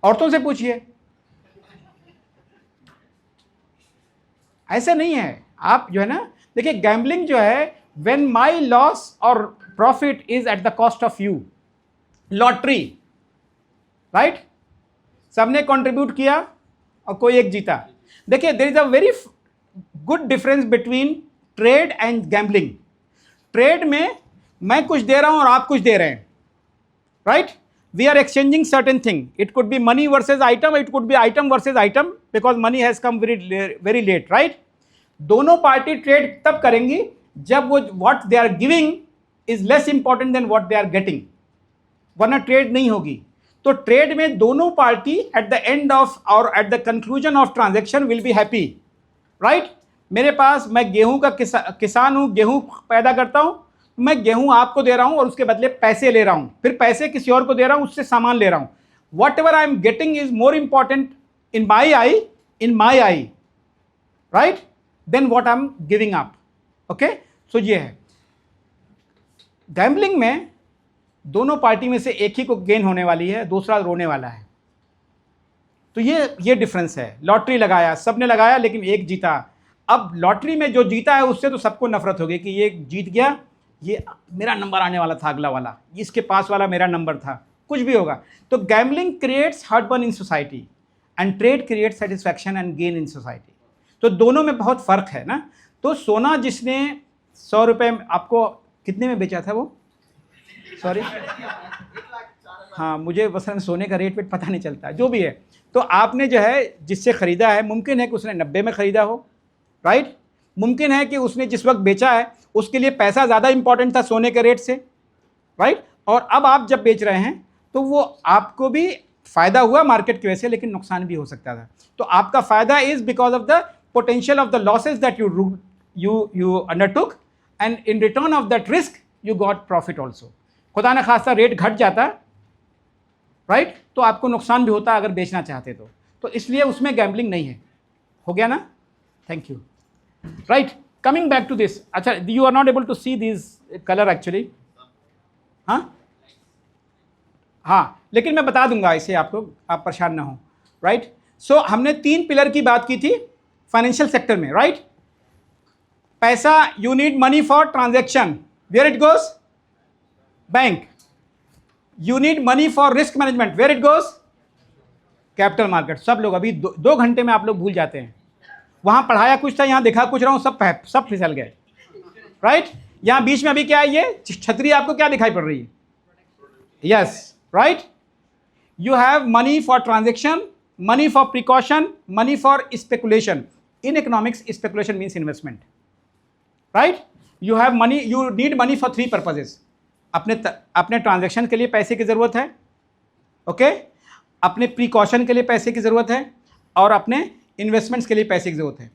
S1: औरतों से पूछिए। ऐसा नहीं है। आप जो है ना, देखिए गैम्बलिंग जो है, व्हेन माय लॉस और profit is at the cost of you. Lottery, right, सबने कंट्रीब्यूट किया और कोई एक जीता। देखिए there is a very good difference between trade and gambling. Trade में मैं कुछ दे रहा हूं और आप कुछ दे रहे हैं, right. We are exchanging certain thing. It could be money versus item, it could be item versus item because money has come very late, right? दोनों पार्टी ट्रेड तब करेंगी जब वो what they are giving is less important than what they are getting, वरना trade नहीं होगी। तो trade में दोनों party at the end of or at the conclusion of transaction will be happy, right? मेरे पास, मैं गेहूं का किसान हूं, गेहूं पैदा करता हूं, मैं गेहूं आपको दे रहा हूं और उसके बदले पैसे ले रहा हूं, फिर पैसे किसी और को दे रहा हूं, उससे सामान ले रहा हूं। What I am getting is more important in my eye, right, then what I am giving up. Okay, so ये है। गैम्बलिंग में दोनों पार्टी में से एक ही को गेन होने वाली है, दूसरा रोने वाला है। तो ये डिफरेंस है। लॉटरी लगाया, सबने लगाया लेकिन एक जीता। अब लॉटरी में जो जीता है उससे तो सबको नफरत होगी कि ये जीत गया, ये मेरा नंबर आने वाला था, अगला वाला, इसके पास वाला मेरा नंबर था, कुछ भी होगा। तो gambling creates heartburn in society and trade creates satisfaction and gain in society. तो दोनों में बहुत फ़र्क है ना। तो सोना जिसने 100 रुपये आपको कितने में बेचा था वो, सॉरी,
S2: 1,04,000।
S1: हाँ, मुझे बस सोने का रेट पता नहीं चलता, जो भी है। तो आपने जो है जिससे ख़रीदा है, मुमकिन है कि उसने 90 में ख़रीदा हो, राइट। मुमकिन है कि उसने जिस वक्त बेचा है उसके लिए पैसा ज़्यादा इंपॉर्टेंट था सोने के रेट से, राइट। और अब आप जब बेच रहे हैं तो वो आपको भी फ़ायदा हुआ मार्केट की वजह से, लेकिन नुकसान भी हो सकता था। तो आपका फ़ायदा is because of the potential of the losses that you undertook and in return of that risk you got profit also. खुदा न खास्ता रेट घट जाता, राइट, तो आपको नुकसान भी होता अगर बेचना चाहते तो इसलिए उसमें गैम्बलिंग नहीं है। हो गया ना? Thank you, right. Coming back to this, अच्छा, you are not able to see this colour actually, हाँ हाँ, लेकिन मैं बता दूंगा इसे आपको, आप परेशान ना हो, राइट। सो हमने 3 पिलर की बात की थी फाइनेंशियल सेक्टर में, राइट। पैसा, you need money for transaction, where it goes, bank. You need money for risk management, where it goes, capital market. सब लोग अभी 2 घंटे में आप लोग भूल जाते हैं। वहाँ पढ़ाया कुछ था, यहाँ देखा कुछ रहा हूँ, सब फिसल गए, राइट। यहाँ बीच में अभी क्या है, ये छतरी आपको क्या दिखाई पड़ रही है? Yes, right. You have money for transaction, money for precaution, money for speculation. In economics speculation means investment, right. You have money, you need money for 3 purposes. अपने ट्रांजेक्शन के लिए पैसे की ज़रूरत है, ओके, अपने प्रिकॉशन के लिए पैसे की ज़रूरत है, और अपने इन्वेस्टमेंट्स के लिए पैसे की ज़रूरत है।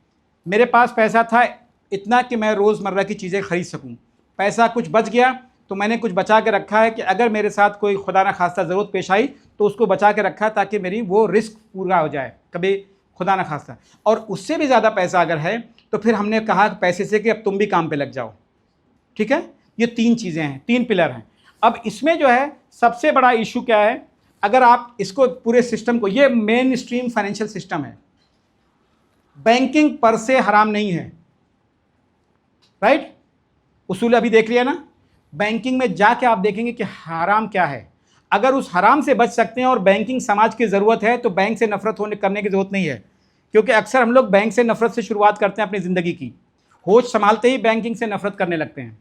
S1: मेरे पास पैसा था इतना कि मैं रोज़मर्रा की चीज़ें खरीद सकूं, पैसा कुछ बच गया तो मैंने कुछ बचा के रखा है कि अगर मेरे साथ कोई खुदा ना खास्ता ज़रूरत पेश आई तो उसको बचा के रखा है ताकि मेरी वो रिस्क पूरा हो जाए, कभी खुदा ना खास्ता। और उससे भी ज़्यादा पैसा अगर है तो फिर हमने कहा पैसे से कि अब तुम भी काम पे लग जाओ। ठीक है, ये 3 चीज़ें हैं, 3 पिलर हैं। अब इसमें जो है सबसे बड़ा इशू क्या है, अगर आप इसको पूरे सिस्टम को, ये मेन स्ट्रीम फाइनेंशियल सिस्टम है, बैंकिंग पर से हराम नहीं है, राइट? उसूल अभी देख लिया ना। बैंकिंग में जाके आप देखेंगे कि हराम क्या है। अगर उस हराम से बच सकते हैं और बैंकिंग समाज की ज़रूरत है तो बैंक से नफरत करने की ज़रूरत नहीं है, क्योंकि अक्सर हम लोग बैंक से नफरत से शुरुआत करते हैं अपनी ज़िंदगी की, होश संभालते ही बैंकिंग से नफरत करने लगते हैं,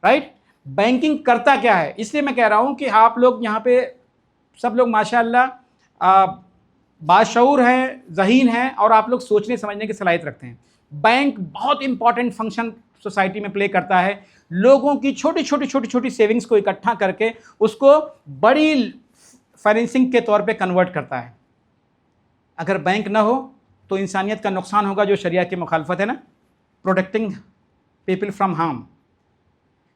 S1: राइट? बैंकिंग करता क्या है, इसलिए मैं कह रहा हूं कि आप लोग यहाँ पे सब लोग माशाअल्लाह बाशऊर हैं, ज़हीन हैं और आप लोग सोचने समझने की सलाहियत रखते हैं। बैंक बहुत इंपॉर्टेंट फंक्शन सोसाइटी में प्ले करता है। लोगों की छोटी छोटी सेविंग्स को इकट्ठा करके उसको बड़ी फाइनेंसिंग के तौर पे कन्वर्ट करता है। अगर बैंक ना हो तो इंसानियत का नुकसान होगा, जो शरिया की मुखालफत है ना, प्रोटेक्टिंग पीपल फ्रॉम हार्म।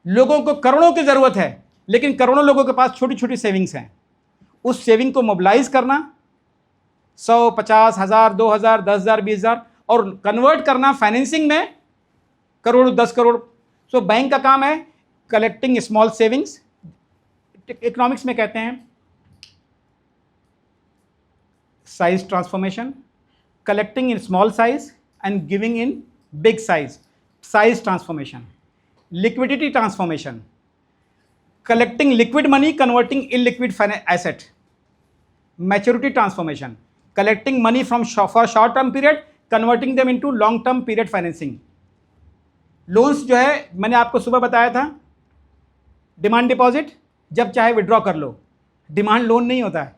S1: लोगों को करोड़ों की ज़रूरत है, लेकिन करोड़ों लोगों के पास छोटी छोटी सेविंग्स हैं। उस सेविंग को मोबिलाइज करना 100, 50, 1000, 2000, 10,000, 20,000 और कन्वर्ट करना फाइनेंसिंग में करोड़, 10 करोड़। सो बैंक का काम है कलेक्टिंग स्मॉल सेविंग्स, इकोनॉमिक्स में कहते हैं size transformation, collecting in small size and giving in big size, size transformation, liquidity transformation, collecting liquid money, converting illiquid asset, maturity transformation, collecting money from for short term period, converting them into long term period financing. Loans जो है मैंने आपको सुबह बताया था, demand deposit जब चाहे withdraw कर लो, डिमांड लोन नहीं होता है,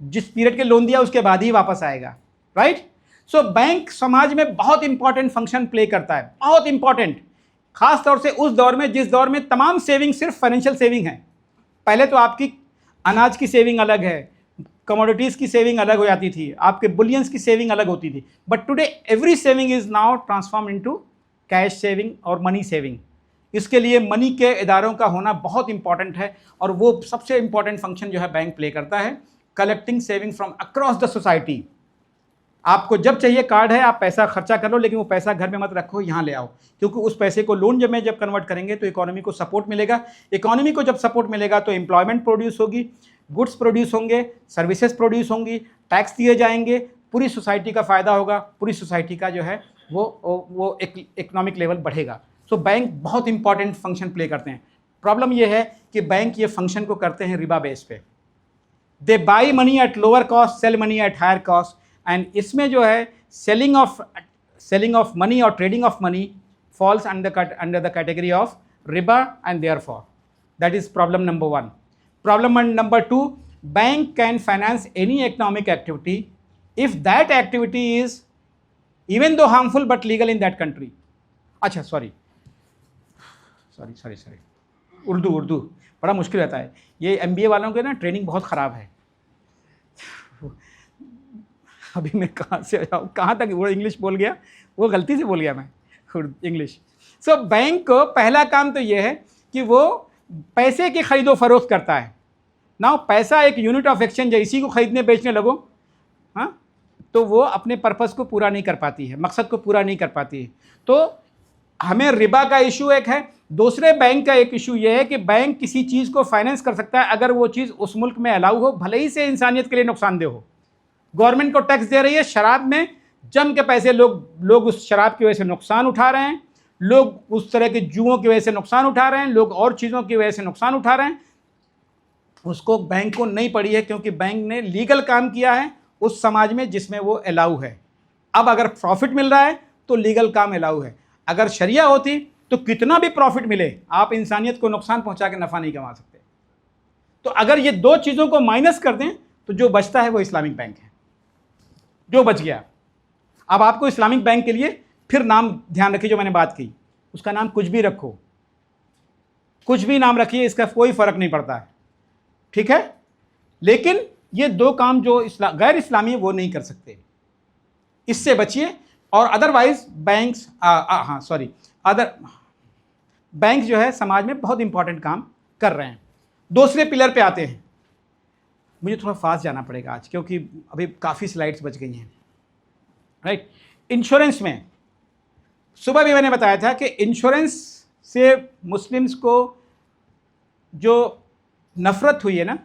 S1: जिस पीरियड के लोन दिया उसके बाद ही वापस आएगा, राइट? सो बैंक समाज में बहुत इंपॉर्टेंट फंक्शन प्ले करता है, बहुत इंपॉर्टेंट, खास तौर से उस दौर में जिस दौर में तमाम सेविंग सिर्फ फाइनेंशियल सेविंग है। पहले तो आपकी अनाज की सेविंग अलग है, कमोडिटीज़ की सेविंग अलग हो जाती थी, आपके बुलियंस की सेविंग अलग होती थी, but today every saving is now transform into cash saving और मनी सेविंग। इसके लिए मनी के इदारों का होना बहुत इंपॉर्टेंट है और वो सबसे इंपॉर्टेंट फंक्शन जो है बैंक प्ले करता है, collecting saving from across the society. आपको जब चाहिए कार्ड है, आप पैसा खर्चा कर लो, लेकिन वो पैसा घर में मत रखो, यहाँ ले आओ, क्योंकि उस पैसे को लोन जब कन्वर्ट करेंगे तो इकोनॉमी को सपोर्ट मिलेगा। इकोनॉमी को जब सपोर्ट मिलेगा तो एम्प्लॉयमेंट प्रोड्यूस होगी, गुड्स प्रोड्यूस होंगे, सर्विसेज प्रोड्यूस होंगी, टैक्स दिए जाएंगे, पूरी सोसाइटी का फ़ायदा होगा, पूरी सोसाइटी का जो है वो इकोनॉमिक लेवल बढ़ेगा। सो बैंक बहुत इंपॉर्टेंट फंक्शन प्ले करते हैं। प्रॉब्लम ये है कि बैंक ये फंक्शन को करते हैं रिबा बेस पे। They buy money at lower cost, sell money at higher cost, and इसमें जो है सेलिंग ऑफ मनी और trading of money falls under the category of riba, and therefore that is problem number 1. Problem number 2, bank can finance any economic activity if that activity is even though harmful but legal in that country. अच्छा sorry Urdu बड़ा मुश्किल रहता है, ये MBA वालों के ना training बहुत ख़राब है. अभी मैं कहाँ से आऊँ, कहाँ तक वो इंग्लिश बोल गया, वो गलती से बोल गया मैं इंग्लिश. सो बैंक को पहला काम तो ये है कि वो पैसे की खरीदो फरोख्त करता है. नाउ पैसा एक यूनिट ऑफ एक्सचेंज है, इसी को खरीदने बेचने लगो, हाँ, तो वो अपने पर्पस को पूरा नहीं कर पाती है, मकसद को पूरा नहीं कर पाती है. तो हमें रिबा का इशू एक है. दूसरे बैंक का एक इशू ये है कि बैंक किसी चीज़ को फाइनेंस कर सकता है अगर वो चीज़ उस मुल्क में अलाउ हो, भले ही से इंसानियत के लिए नुकसानदेह हो. गवर्नमेंट को टैक्स दे रही है, शराब में जम के पैसे लोग उस शराब की वजह से नुकसान उठा रहे हैं, लोग उस तरह के जुओं की वजह से नुकसान उठा रहे हैं, लोग और चीज़ों की वजह से नुकसान उठा रहे हैं. उसको बैंक को नहीं पड़ी है, क्योंकि बैंक ने लीगल काम किया है उस समाज में जिसमें वो अलाउ है. अब अगर प्रॉफिट मिल रहा है तो लीगल काम अलाउ है. अगर शरिया होती तो कितना भी प्रॉफिट मिले, आप इंसानियत को नुकसान पहुंचा के नफ़ा नहीं कमा सकते. तो अगर ये दो चीज़ों को माइनस कर दें तो जो बचता है वो इस्लामिक बैंक है, जो बच गया. अब आपको इस्लामिक बैंक के लिए फिर नाम ध्यान रखिए, जो मैंने बात की, उसका नाम कुछ भी रखो, कुछ भी नाम रखिए, इसका कोई फ़र्क नहीं पड़ता है, ठीक है. लेकिन ये दो काम जो गैर इस्लामी है वो नहीं कर सकते, इससे बचिए. और अदरवाइज बैंक्स बैंक जो है समाज में बहुत इंपॉर्टेंट काम कर रहे हैं। दूसरे पिलर पे आते हैं। मुझे थोड़ा फास्ट जाना पड़ेगा आज क्योंकि अभी काफ़ी स्लाइड्स बच गई हैं, राइट। इंश्योरेंस में सुबह भी मैंने बताया था कि इंश्योरेंस से मुस्लिम्स को जो नफ़रत हुई है ना,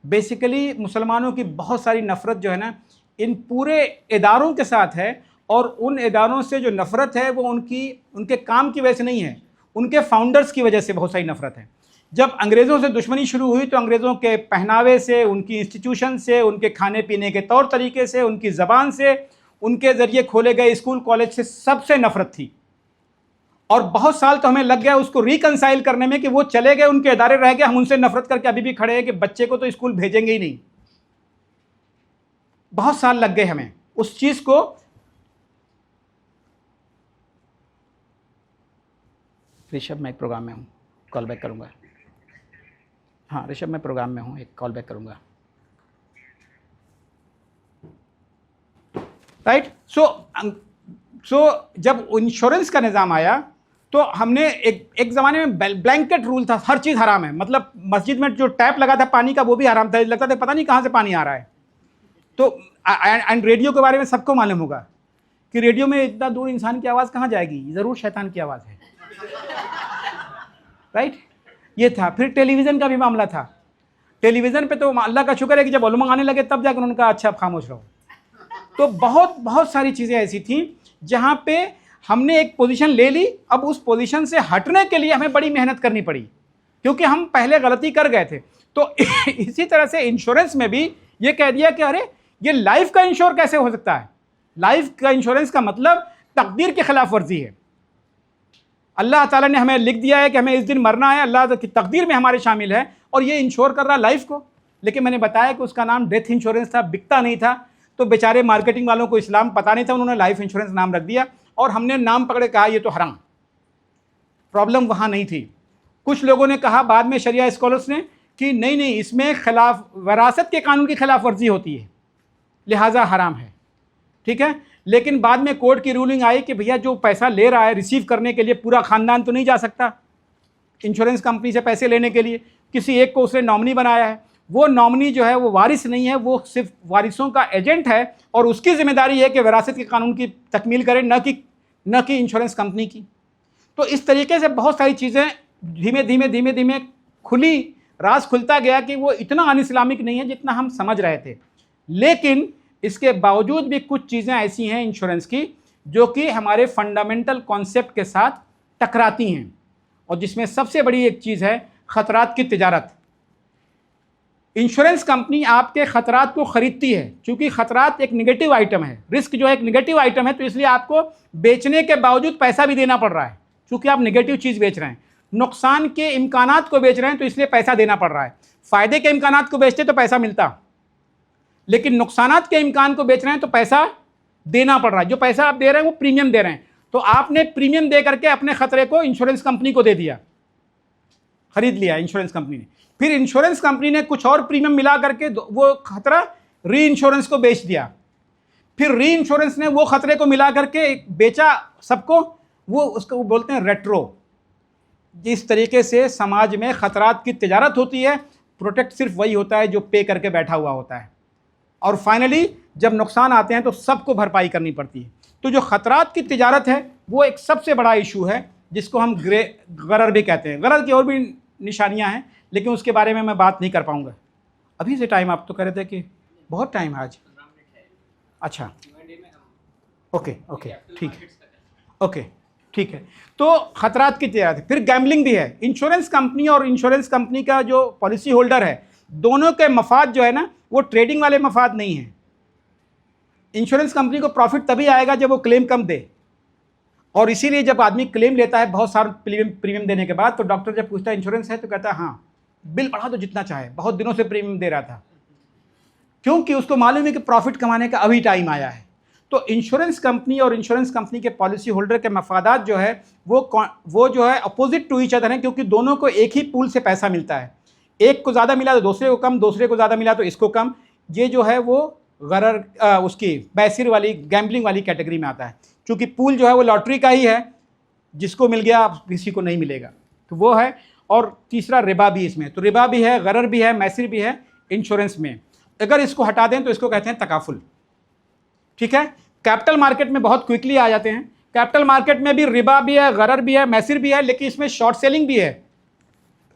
S1: बेसिकली मुसलमानों की बहुत सारी नफ़रत जो है ना इन पूरे इदारों के साथ है, और उन इदारों से जो नफ़रत है वो उनके काम की वजह से नहीं है, उनके फाउंडर्स की वजह से बहुत सारी नफ़रत है। जब अंग्रेज़ों से दुश्मनी शुरू हुई तो अंग्रेज़ों के पहनावे से, उनकी इंस्टीट्यूशन से, उनके खाने पीने के तौर तरीके से, उनकी ज़बान से, उनके ज़रिए खोले गए स्कूल कॉलेज से, सबसे नफ़रत थी। और बहुत साल तो हमें लग गया उसको रिकंसाइल करने में कि वो चले गए, उनके इदारे रह गए, हम उनसे नफ़रत करके अभी भी खड़े हैं कि बच्चे को तो स्कूल भेजेंगे ही नहीं। बहुत साल लग गए हमें उस चीज़ को। ऋषभ, मैं एक प्रोग्राम में हूँ, कॉल बैक करूँगा। हाँ ऋषभ, मैं प्रोग्राम में हूँ, एक कॉल बैक करूँगा, राइट। सो जब इंश्योरेंस का निज़ाम आया तो हमने एक ज़माने में ब्लैंकेट रूल था, हर चीज़ हराम है। मतलब मस्जिद में जो टैप लगा था पानी का वो भी हराम था, लगता था पता नहीं कहाँ से पानी आ रहा है। तो एंड रेडियो के बारे में सबको मालूम होगा कि रेडियो में इतना दूर इंसान की आवाज़ कहाँ जाएगी, ज़रूर शैतान की आवाज़ है, राइट। ये था। फिर टेलीविज़न का भी मामला था। टेलीविज़न पे तो अल्लाह का शुक्र है कि जब उलमा आने लगे तब जाकर उनका अच्छा खामोश रहो। तो बहुत सारी चीज़ें ऐसी थी जहाँ पे हमने एक पोजीशन ले ली, अब उस पोजीशन से हटने के लिए हमें बड़ी मेहनत करनी पड़ी क्योंकि हम पहले गलती कर गए थे। तो इसी तरह से इंश्योरेंस में भी ये कह दिया कि अरे ये लाइफ का इंश्योर कैसे हो सकता है। लाइफ का इंश्योरेंस का मतलब तकदीर की खिलाफ वर्जी है। अल्लाह ताला ने हमें लिख दिया है कि हमें इस दिन मरना है, अल्लाह की तकदीर में हमारे शामिल है, और ये इंश्योर कर रहा लाइफ को। लेकिन मैंने बताया कि उसका नाम डेथ इंश्योरेंस था, बिकता नहीं था। तो बेचारे मार्केटिंग वालों को इस्लाम पता नहीं था, उन्होंने लाइफ इंश्योरेंस नाम रख दिया और हमने नाम पकड़े कहा ये तो हराम। प्रॉब्लम वहाँ नहीं थी। कुछ लोगों ने कहा बाद में, शरिया स्कॉलर्स ने, कि नहीं इसमें खिलाफ वरासत के कानून की खिलाफ वर्जी होती है, लिहाजा हराम है, ठीक है। लेकिन बाद में कोर्ट की रूलिंग आई कि भैया जो पैसा ले रहा है रिसीव करने के लिए पूरा ख़ानदान तो नहीं जा सकता इंश्योरेंस कंपनी से पैसे लेने के लिए। किसी एक को उसने नॉमिनी बनाया है, वो नॉमिनी जो है वो वारिस नहीं है, वो सिर्फ वारिसों का एजेंट है, और उसकी जिम्मेदारी है कि विरासत के कानून की तकमील करे, न कि इंश्योरेंस कंपनी की। तो इस तरीके से बहुत सारी चीज़ें धीमे धीमे खुली, राज खुलता गया कि वो इतना अन इस्लामिक नहीं है जितना हम समझ रहे थे। लेकिन इसके बावजूद भी कुछ चीज़ें ऐसी हैं इंश्योरेंस की जो कि हमारे फंडामेंटल कॉन्सेप्ट के साथ टकराती हैं, और जिसमें सबसे बड़ी एक चीज़ है ख़तरात की तिजारत। इंश्योरेंस कंपनी आपके ख़तरात को ख़रीदती है, क्योंकि ख़तरात एक नेगेटिव आइटम है, रिस्क जो है एक नेगेटिव आइटम है, तो इसलिए आपको बेचने के बावजूद पैसा भी देना पड़ रहा है, क्योंकि आप नेगेटिव चीज़ बेच रहे हैं। नुकसान के इम्कानात को बेच रहे हैं तो इसलिए पैसा देना पड़ रहा है। फ़ायदे के इम्कानात को बेचते तो पैसा मिलता, लेकिन नुकसानात के इम्कान को बेच रहे हैं तो पैसा देना पड़ रहा है। जो पैसा आप दे रहे हैं वो प्रीमियम दे रहे हैं, तो आपने प्रीमियम दे करके अपने ख़तरे को इंश्योरेंस कंपनी को दे दिया, खरीद लिया इंश्योरेंस कंपनी ने। फिर इंश्योरेंस कंपनी ने कुछ और प्रीमियम मिला करके वो खतरा री इंश्योरेंस को बेच दिया। फिर री इंश्योरेंस ने वो खतरे को मिला करके बेचा सबको, उसको बोलते हैं रेट्रो। जिस तरीके से समाज में ख़तरात की तिजारत होती है, प्रोटेक्ट सिर्फ वही होता है जो पे करके बैठा हुआ होता है, और फाइनली जब नुकसान आते हैं तो सबको भरपाई करनी पड़ती है। तो जो ख़तरात की तिजारत है वो एक सबसे बड़ा इशू है, जिसको हम गरर भी कहते हैं। गरर की और भी निशानियां हैं, लेकिन उसके बारे में मैं बात नहीं कर पाऊंगा अभी से। टाइम आप तो कह रहे थे कि बहुत टाइम है आज। अच्छा, ओके ठीक है, ओके ठीक है। तो ख़तरात की तिजारत है। फिर गैम्बलिंग भी है। इंश्योरेंस कंपनी और इंश्योरेंस कंपनी का जो पॉलिसी होल्डर है, दोनों के मफाद जो है ना वो ट्रेडिंग वाले मफाद नहीं है। इंश्योरेंस कंपनी को प्रॉफिट तभी आएगा जब वो क्लेम कम दे, और इसीलिए जब आदमी क्लेम लेता है बहुत सारा प्रीमियम देने के बाद, तो डॉक्टर जब पूछता है इंश्योरेंस है तो कहता है हाँ, बिल बढ़ा दो जितना चाहे, बहुत दिनों से प्रीमियम दे रहा था, क्योंकि उसको मालूम है कि प्रॉफिट कमाने का अभी टाइम आया है। तो इंश्योरेंस कंपनी और इंश्योरेंस कंपनी के पॉलिसी होल्डर के मफादात जो है वो जो है अपोजिट टू ईच अदर हैं, क्योंकि दोनों को एक ही पूल से पैसा मिलता है। एक को ज़्यादा मिला तो दूसरे को कम, दूसरे को ज़्यादा मिला तो इसको कम। ये जो है वो उसकी बैसिर वाली, गैम्बलिंग वाली कैटेगरी में आता है, क्योंकि पूल जो है वो लॉटरी का ही है, जिसको मिल गया किसी को नहीं मिलेगा, तो वो है। और तीसरा रिबा भी इसमें, तो रिबा भी है, गरर भी है, मैसिर भी है इंश्योरेंस में। अगर इसको हटा दें तो इसको कहते हैं तकाफुल, ठीक है। कैपिटल मार्केट में बहुत क्विकली आ जाते हैं। कैपिटल मार्केट में भी रिबा भी है, गरर भी है, मैसिर भी है, लेकिन इसमें शॉर्ट सेलिंग भी है।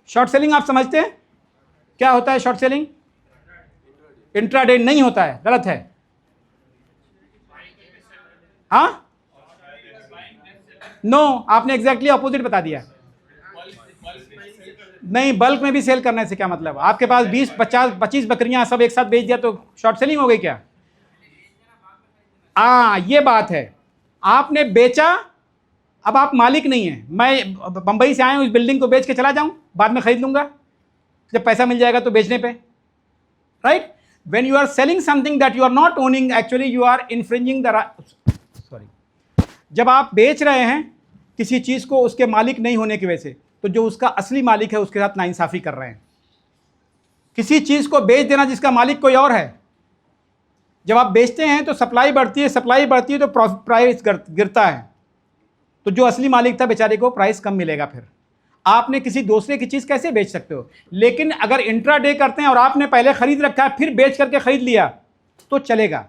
S1: शॉर्ट सेलिंग आप समझते हैं क्या होता है? शॉर्ट सेलिंग इंट्राडे नहीं होता है, गलत है। हाँ, नो, आपने एग्जैक्टली अपोजिट बता दिया। नहीं, बल्क में भी सेल करने से क्या मतलब? आपके पास 20, 50, 25 बकरियां सब एक साथ बेच दिया तो शॉर्ट सेलिंग हो गई क्या? ये बात है। आपने बेचा, अब आप मालिक नहीं है। मैं बंबई से आया हूं, इस बिल्डिंग को बेच के चला जाऊं, बाद में खरीद लूंगा जब पैसा मिल जाएगा तो बेचने पे, right. When you are selling something that you are not owning, actually you are infringing the, sorry, जब आप बेच रहे हैं किसी चीज को उसके मालिक नहीं होने की वजह से, तो जो उसका असली मालिक है उसके साथ नाइंसाफी कर रहे हैं। किसी चीज को बेच देना जिसका मालिक कोई और है, जब आप बेचते हैं तो सप्लाई बढ़ती है, सप्लाई बढ़ती है तो प्राइस गिरता है, तो जो असली मालिक था बेचारे को प्राइस कम मिलेगा। फिर आपने किसी दूसरे की चीज कैसे बेच सकते हो? लेकिन अगर इंट्राडे करते हैं और आपने पहले खरीद रखा है फिर बेच करके खरीद लिया तो चलेगा।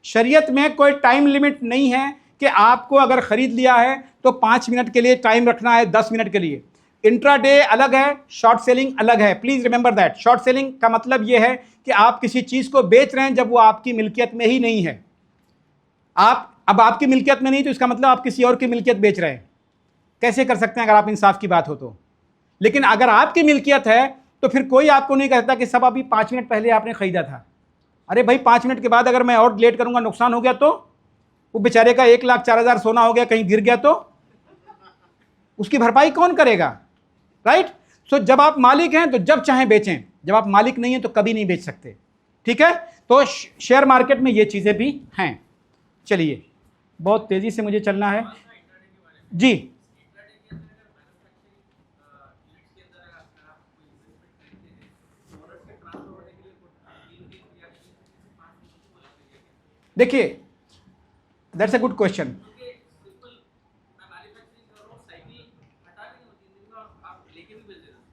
S1: शरीयत में कोई टाइम लिमिट नहीं है कि आपको अगर खरीद लिया है तो 5 मिनट के लिए टाइम रखना है, 10 मिनट के लिए। इंट्राडे अलग है, शॉर्ट सेलिंग अलग है। Please remember that. Short selling का मतलब यह है कि आप किसी चीज को बेच रहे हैं जब वो आपकी मिल्कियत में ही नहीं है। आप अब आपकी मिल्कियत में नहीं तो इसका मतलब आप किसी और की मिल्कियत बेच रहे हैं। कैसे कर सकते हैं अगर आप इंसाफ की बात हो तो? लेकिन अगर आपकी मिल्कियत है तो फिर कोई आपको नहीं कहता कि सब अभी 5 मिनट पहले आपने खरीदा था। अरे भाई, 5 मिनट के बाद अगर मैं और लेट करूंगा, नुकसान हो गया तो? वो बेचारे का 1,04,000 सोना हो गया, कहीं गिर गया तो उसकी भरपाई कौन करेगा, राइट। सो जब आप मालिक हैं तो जब चाहें बेचें, जब आप मालिक नहीं हैं तो कभी नहीं बेच सकते, ठीक है। तो शेयर मार्केट में ये चीजें भी हैं। चलिए, बहुत तेजी से मुझे चलना है जी। देखिए, दैट्स अ गुड क्वेश्चन।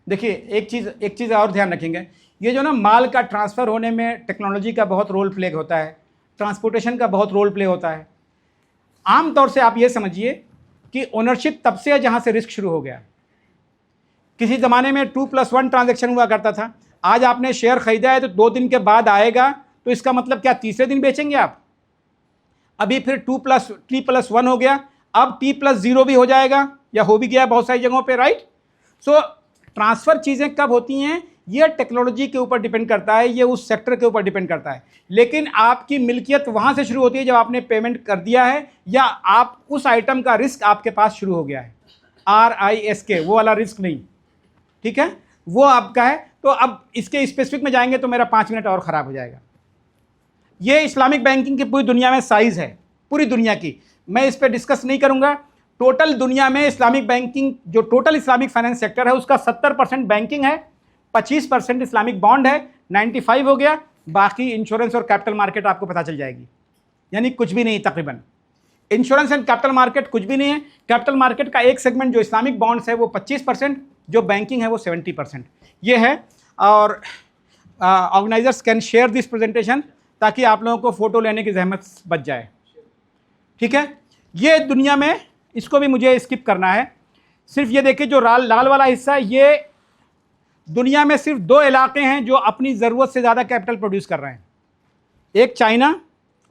S1: देखिए, एक चीज़ और ध्यान रखेंगे, ये जो ना माल का ट्रांसफ़र होने में टेक्नोलॉजी का बहुत रोल प्ले होता है, ट्रांसपोर्टेशन का बहुत रोल प्ले होता है। आम तौर से आप ये समझिए कि ओनरशिप तब से है जहाँ से रिस्क शुरू हो गया। किसी ज़माने में 2+1 ट्रांजैक्शन हुआ करता था। आज आपने शेयर खरीदा है तो 2 दिन के बाद आएगा, तो इसका मतलब क्या तीसरे दिन बेचेंगे आप? अभी फिर T+1 हो गया, अब T+0 भी हो जाएगा या हो भी गया बहुत सारी जगहों पे, राइट। सो ट्रांसफ़र चीज़ें कब होती हैं, ये टेक्नोलॉजी के ऊपर डिपेंड करता है, ये उस सेक्टर के ऊपर डिपेंड करता है। लेकिन आपकी मिल्कियत वहाँ से शुरू होती है जब आपने पेमेंट कर दिया है या आप उस आइटम का रिस्क आपके पास शुरू हो गया है। RISK, वो वाला रिस्क नहीं, ठीक है, वो आपका है। तो अब इसके स्पेसिफिक में जाएंगे तो मेरा 5 मिनट और ख़राब हो जाएगा। ये इस्लामिक बैंकिंग की पूरी दुनिया में साइज़ है, पूरी दुनिया की। मैं इस पर डिस्कस नहीं करूँगा। टोटल दुनिया में इस्लामिक बैंकिंग, जो टोटल इस्लामिक फाइनेंस सेक्टर है उसका 70% बैंकिंग है, 25% इस्लामिक बॉन्ड है, 95 हो गया। बाकी इंश्योरेंस और कैपिटल मार्केट आपको पता चल जाएगी, यानी कुछ भी नहीं तकरीबन। इंश्योरेंस एंड कैपिटल मार्केट कुछ भी नहीं है। कैपिटल मार्केट का एक सेगमेंट जो इस्लामिक बॉन्ड्स है वो 25%, जो बैंकिंग है वो 70%। ये है। और organizers can share this presentation ताकि आप लोगों को फ़ोटो लेने की जहमत बच जाए, ठीक है। ये दुनिया में, इसको भी मुझे स्किप करना है। सिर्फ ये देखिए, जो लाल वाला हिस्सा है, ये दुनिया में सिर्फ 2 इलाके हैं जो अपनी ज़रूरत से ज़्यादा कैपिटल प्रोड्यूस कर रहे हैं, एक चाइना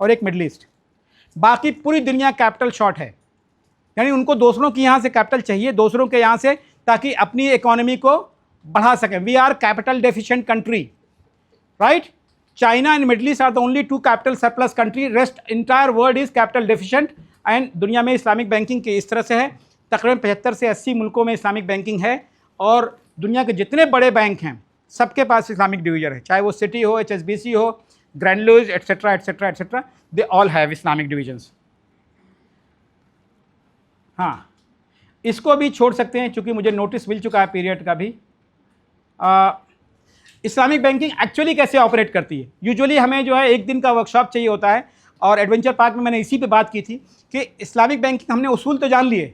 S1: और एक मिडल ईस्ट। बाकी पूरी दुनिया कैपिटल शॉर्ट है, यानी उनको दूसरों की यहाँ से कैपिटल चाहिए, दूसरों के यहाँ से, ताकि अपनी इकोनॉमी को बढ़ा सकें। We are capital deficient country, right. China and Middle East are the only 2 capital surplus country, rest entire world is capital deficient. And दुनिया में इस्लामिक बैंकिंग की इस तरह से है, तकरीबन 75 से 80 मुल्कों में इस्लामिक बैंकिंग है। और दुनिया के जितने बड़े बैंक हैं सबके पास इस्लामिक डिवीजन है, चाहे वो सिटी हो, HSBC हो, grand etcetera etcetera etcetera, they all have Islamic divisions. हाँ, इसको भी छोड़ सकते हैं क्योंकि मुझे नोटिस मिल चुका है पीरियड का भी। इस्लामिक बैंकिंग एक्चुअली कैसे ऑपरेट करती है। यूजुअली हमें जो है 1 दिन का वर्कशॉप चाहिए होता है, और एडवेंचर पार्क में मैंने इसी पे बात की थी कि इस्लामिक बैंकिंग हमने उसूल तो जान लिए,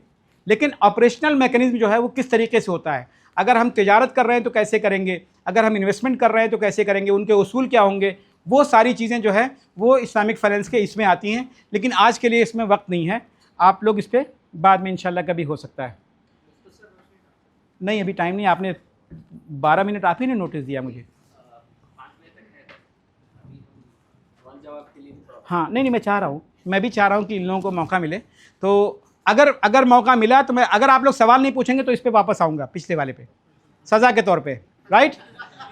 S1: लेकिन ऑपरेशनल मैकेनिज्म जो है वो किस तरीके से होता है, अगर हम तिजारत कर रहे हैं तो कैसे करेंगे, अगर हम इन्वेस्टमेंट कर रहे हैं तो कैसे करेंगे, उनके उसूल क्या होंगे, वो सारी चीज़ें जो है वो इस्लामिक फाइनेंस के इसमें आती हैं। लेकिन आज के लिए इसमें वक्त नहीं है, आप लोग इस पर बाद में इंशाल्लाह कभी हो सकता है। नहीं अभी टाइम नहीं, आपने 12 मिनट आप ही ने नोटिस दिया मुझे। हाँ नहीं मैं चाह रहा हूँ, मैं भी चाह रहा हूँ कि इन लोगों को मौका मिले। तो अगर मौका मिला तो मैं, अगर आप लोग सवाल नहीं पूछेंगे तो इस पर वापस आऊँगा, पिछले वाले पे सज़ा के तौर पे, राइट।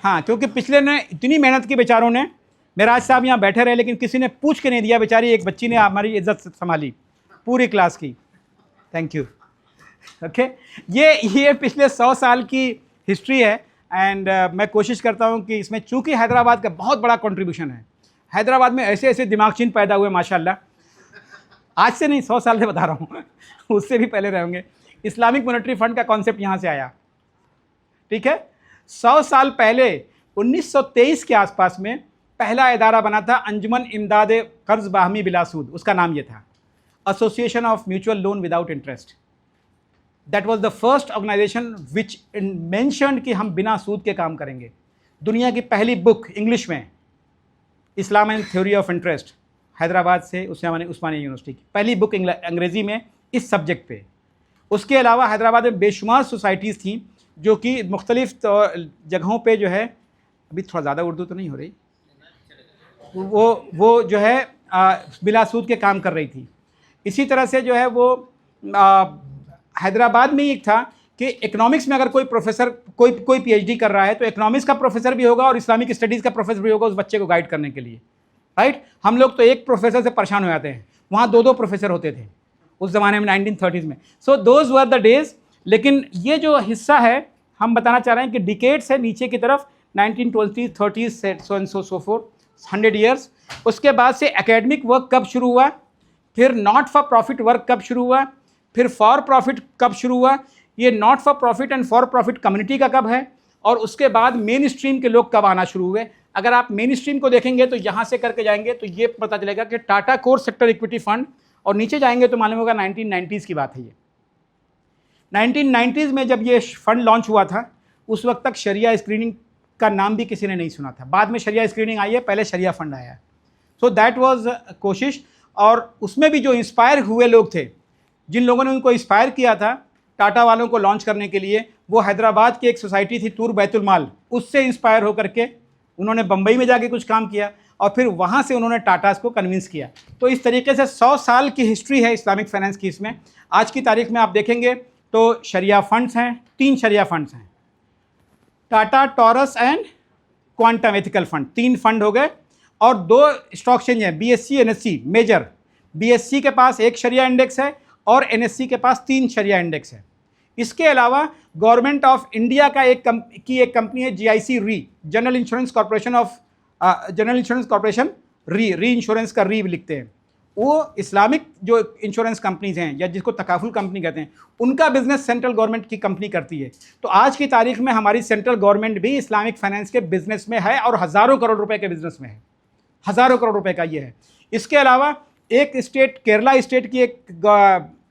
S1: हाँ क्योंकि पिछले ने इतनी मेहनत की बेचारों ने, मेराज साहब यहाँ बैठे रहे लेकिन किसी ने पूछ के नहीं दिया, बेचारी एक बच्ची ने हमारी इज्जत संभाली पूरी क्लास की। Thank you. ओके ये पिछले 100 साल की हिस्ट्री है। एंड मैं कोशिश करता हूँ कि इसमें, चूँकि हैदराबाद का बहुत बड़ा कंट्रीब्यूशन है, हैदराबाद में ऐसे ऐसे दिमागचीन पैदा हुए माशाल्लाह, आज से नहीं 100 साल से बता रहा हूँ उससे भी पहले रहे होंगे। इस्लामिक मॉनेटरी फंड का कॉन्सेप्ट यहाँ से आया, ठीक है। 100 साल पहले 1923 के आसपास में पहला इदारा बना था अंजुमन इमदाद कर्ज बाहमी बिलासूद, उसका नाम ये था, association of mutual loan without interest. That was the first organization which mentioned कि हम बिना सूद के काम करेंगे। दुनिया की पहली बुक इंग्लिश में, इस्लाम and theory of interest, Hyderabad से उस्मानिया यूनिवर्सिटी की पहली बुक अंग्रेज़ी में इस सब्जेक्ट पे। उसके अलावा हैदराबाद में बेशुमार सोसाइटीज़ थी जो कि मुख्तलिफ़ जगहों पे जो है, अभी थोड़ा ज़्यादा उर्दू तो नहीं हो रही, वो जो है बिला सूद के काम कर रही थी। इसी तरह से जो है वो हैदराबाद में ही एक था कि इकोनॉमिक्स में अगर कोई प्रोफेसर कोई पीएचडी कर रहा है तो इकोनॉमिक्स का प्रोफेसर भी होगा और इस्लामिक स्टडीज़ का प्रोफेसर भी होगा उस बच्चे को गाइड करने के लिए, राइट। हम लोग तो एक प्रोफेसर से परेशान हो जाते हैं, वहाँ 2-2 प्रोफेसर होते थे उस ज़माने में 1930s में। So those were the days. लेकिन ये जो हिस्सा है हम बताना चाह रहे हैं कि डिकेड्स है नीचे की तरफ, 1920s 30s so and so fourth 100 years. उसके बाद से एकेडमिक वर्क कब शुरू हुआ, फिर नॉट फॉर प्रॉफिट वर्क कब शुरू हुआ, फिर फॉर प्रॉफिट कब शुरू हुआ, ये not for profit and for profit community का कब है, और उसके बाद मेन स्ट्रीम के लोग कब आना शुरू हुए। अगर आप मेन स्ट्रीम को देखेंगे तो यहाँ से करके जाएंगे तो ये पता चलेगा कि Tata core sector equity fund, और नीचे जाएंगे तो मालूम होगा 1990s की बात है। ये 1990s में जब ये फंड लॉन्च हुआ था उस वक्त तक शरिया स्क्रीनिंग का नाम भी किसी ने नहीं सुना था, बाद में शरिया स्क्रीनिंग आई है, पहले शरिया फंड आया है। सो दैट वाज कोशिश, और उसमें भी जो इंस्पायर हुए लोग थे, जिन लोगों ने उनको इंस्पायर किया था टाटा वालों को लॉन्च करने के लिए, वो हैदराबाद की एक सोसाइटी थी तूर बैतुल माल, उससे इंस्पायर होकर के उन्होंने बम्बई में जाके कुछ काम किया और फिर वहाँ से उन्होंने टाटास को कन्विंस किया। तो इस तरीके से 100 साल की हिस्ट्री है इस्लामिक फाइनेंस की। इसमें आज की तारीख में आप देखेंगे तो शरिया फंड्स हैं, 3 शरिया फंड्स हैं, Tata, taurus and quantum ethical fund, 3 fund हो गए, और 2 स्टॉक एक्सचेंज हैं, BSE NSE मेजर। BSE के पास 1 शरिया इंडेक्स है और NSE के पास 3 शरिया इंडेक्स है। इसके अलावा गवर्नमेंट ऑफ इंडिया का एक कंपनी है GIC री, जनरल इंश्योरेंस कॉर्पोरेशन री इंश्योरेंस का री लिखते हैं। वो इस्लामिक जो इंश्योरेंस कंपनीज हैं या जिसको तकाफुल कंपनी कहते हैं, उनका बिजनेस सेंट्रल गवर्नमेंट की कंपनी करती है। तो आज की तारीख में हमारी सेंट्रल गवर्नमेंट भी इस्लामिक फाइनेंस के बिजनेस में है और हज़ारों करोड़ रुपए के बिजनेस में है, हज़ारों करोड़ रुपए का ये है। इसके अलावा एक स्टेट, केरला स्टेट की एक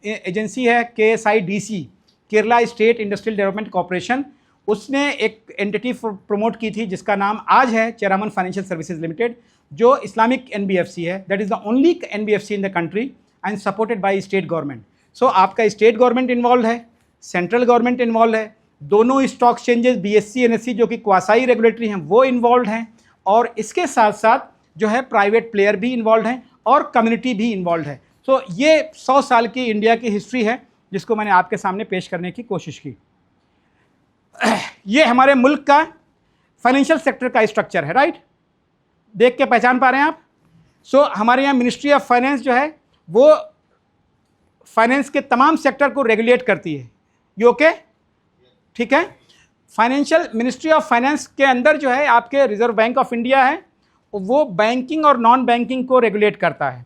S1: एजेंसी है KSIDC, Kerala state industrial development corporation, उसने एक एंटिटी प्रमोट की थी जिसका नाम आज है चेरामन फाइनेंशियल सर्विसेज लिमिटेड, जो इस्लामिक NBFC है। That is the only NBFC in the country and supported by state government. So आपका स्टेट गवर्नमेंट इन्वॉल्व है, सेंट्रल गवर्नमेंट इन्वॉल्व है, दोनों स्टॉक एक्सचेंजेस BSE NSE जो कि क्वासाई रेगुलेटरी हैं वो इन्वॉल्व हैं, और इसके साथ साथ जो है प्राइवेट प्लेयर भी इन्वॉल्व हैं और कम्युनिटी भी इन्वॉल्व है। सो ये 100 साल की इंडिया की हिस्ट्री है जिसको मैंने आपके सामने पेश करने की कोशिश की। ये हमारे मुल्क का फाइनेंशियल सेक्टर का स्ट्रक्चर है, राइट। देख के पहचान पा रहे हैं आप। सो हमारे यहाँ मिनिस्ट्री ऑफ फाइनेंस जो है वो फाइनेंस के तमाम सेक्टर को रेगुलेट करती है। ये ओके, ठीक है। फाइनेंशियल मिनिस्ट्री ऑफ फाइनेंस के अंदर जो है आपके रिजर्व बैंक ऑफ इंडिया है, वो बैंकिंग और नॉन बैंकिंग को रेगुलेट करता है।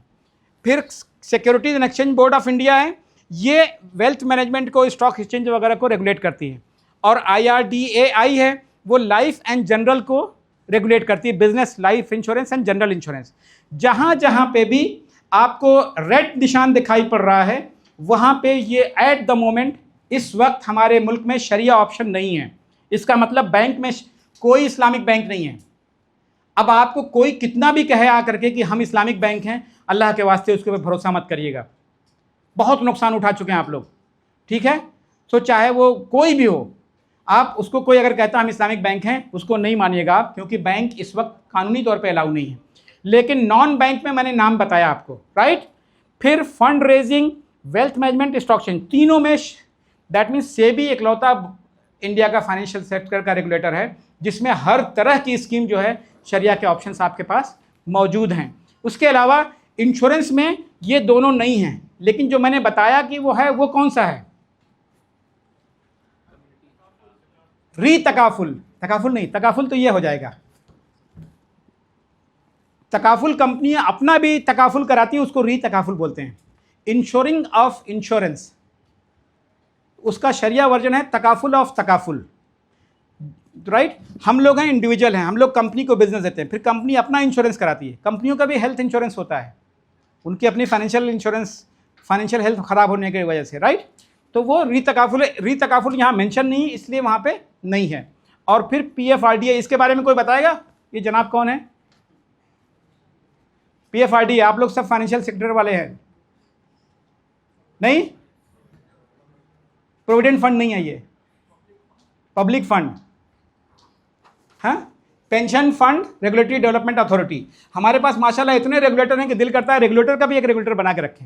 S1: फिर securities and exchange board of India है, ये वेल्थ मैनेजमेंट को, स्टॉक एक्सचेंज वगैरह को रेगुलेट करती है। और IRDAI है, वो लाइफ एंड जनरल को रेगुलेट करती है, business, life insurance and general insurance. जहाँ जहाँ पे भी आपको रेड निशान दिखाई पड़ रहा है वहाँ पे ये एट द मोमेंट इस वक्त हमारे मुल्क में शरिया ऑप्शन नहीं है। इसका मतलब बैंक में कोई इस्लामिक बैंक नहीं है। अब आपको कोई कितना भी कहे आकर के कि हम इस्लामिक बैंक हैं, अल्लाह के वास्ते उसके ऊपर भरोसा मत करिएगा। बहुत नुकसान उठा चुके हैं आप लोग, ठीक है। तो चाहे वो कोई भी हो, आप उसको कोई अगर कहता हम इस्लामिक बैंक हैं, उसको नहीं मानिएगा आप, क्योंकि बैंक इस वक्त कानूनी तौर पे अलाउ नहीं है। लेकिन नॉन बैंक में मैंने नाम बताया आपको, राइट। फिर fund raising, wealth management, stock exchange, तीनों में दैट मीन्स सेबी इकलौता इंडिया का फाइनेंशियल सेक्टर का रेगुलेटर है जिसमें हर तरह की स्कीम जो है शरिया के ऑप्शंस आपके पास मौजूद हैं। उसके अलावा इंश्योरेंस में ये दोनों नहीं हैं, लेकिन जो मैंने बताया कि वो है, वो कौन सा है? री तकाफुल, तकाफुल नहीं, तकाफुल तो ये हो जाएगा। तकाफुल कंपनियां अपना भी तकाफुल कराती हैं, उसको री तकाफुल बोलते हैं। इंश्योरिंग ऑफ इंश्योरेंस, उसका शरिया वर्जन है तकाफुल ऑफ तकाफुल, राइट। हम लोग हैं इंडिविजुअल हैं, हम लोग कंपनी को बिजनेस देते हैं, फिर कंपनी अपना इंश्योरेंस कराती है। कंपनियों का भी हेल्थ इंश्योरेंस होता है, उनकी अपनी फाइनेंशियल इंश्योरेंस, फाइनेंशियल हेल्थ ख़राब होने की वजह से, राइट। तो वो री तकाफुल यहाँ मेंशन नहीं, इसलिए वहाँ पे नहीं है। और फिर PFRDA, इसके बारे में कोई बताएगा? ये जनाब कौन है? PFRDA, आप लोग सब फाइनेंशियल सेक्टर वाले हैं नहीं? प्रोविडेंट फंड नहीं है ये, पब्लिक फंड, हाँ। Pension fund regulatory development authority, हमारे पास माशाल्लाह इतने रेगुलेटर हैं कि दिल करता है रेगुलेटर का भी एक रेगुलेटर बना के रखें,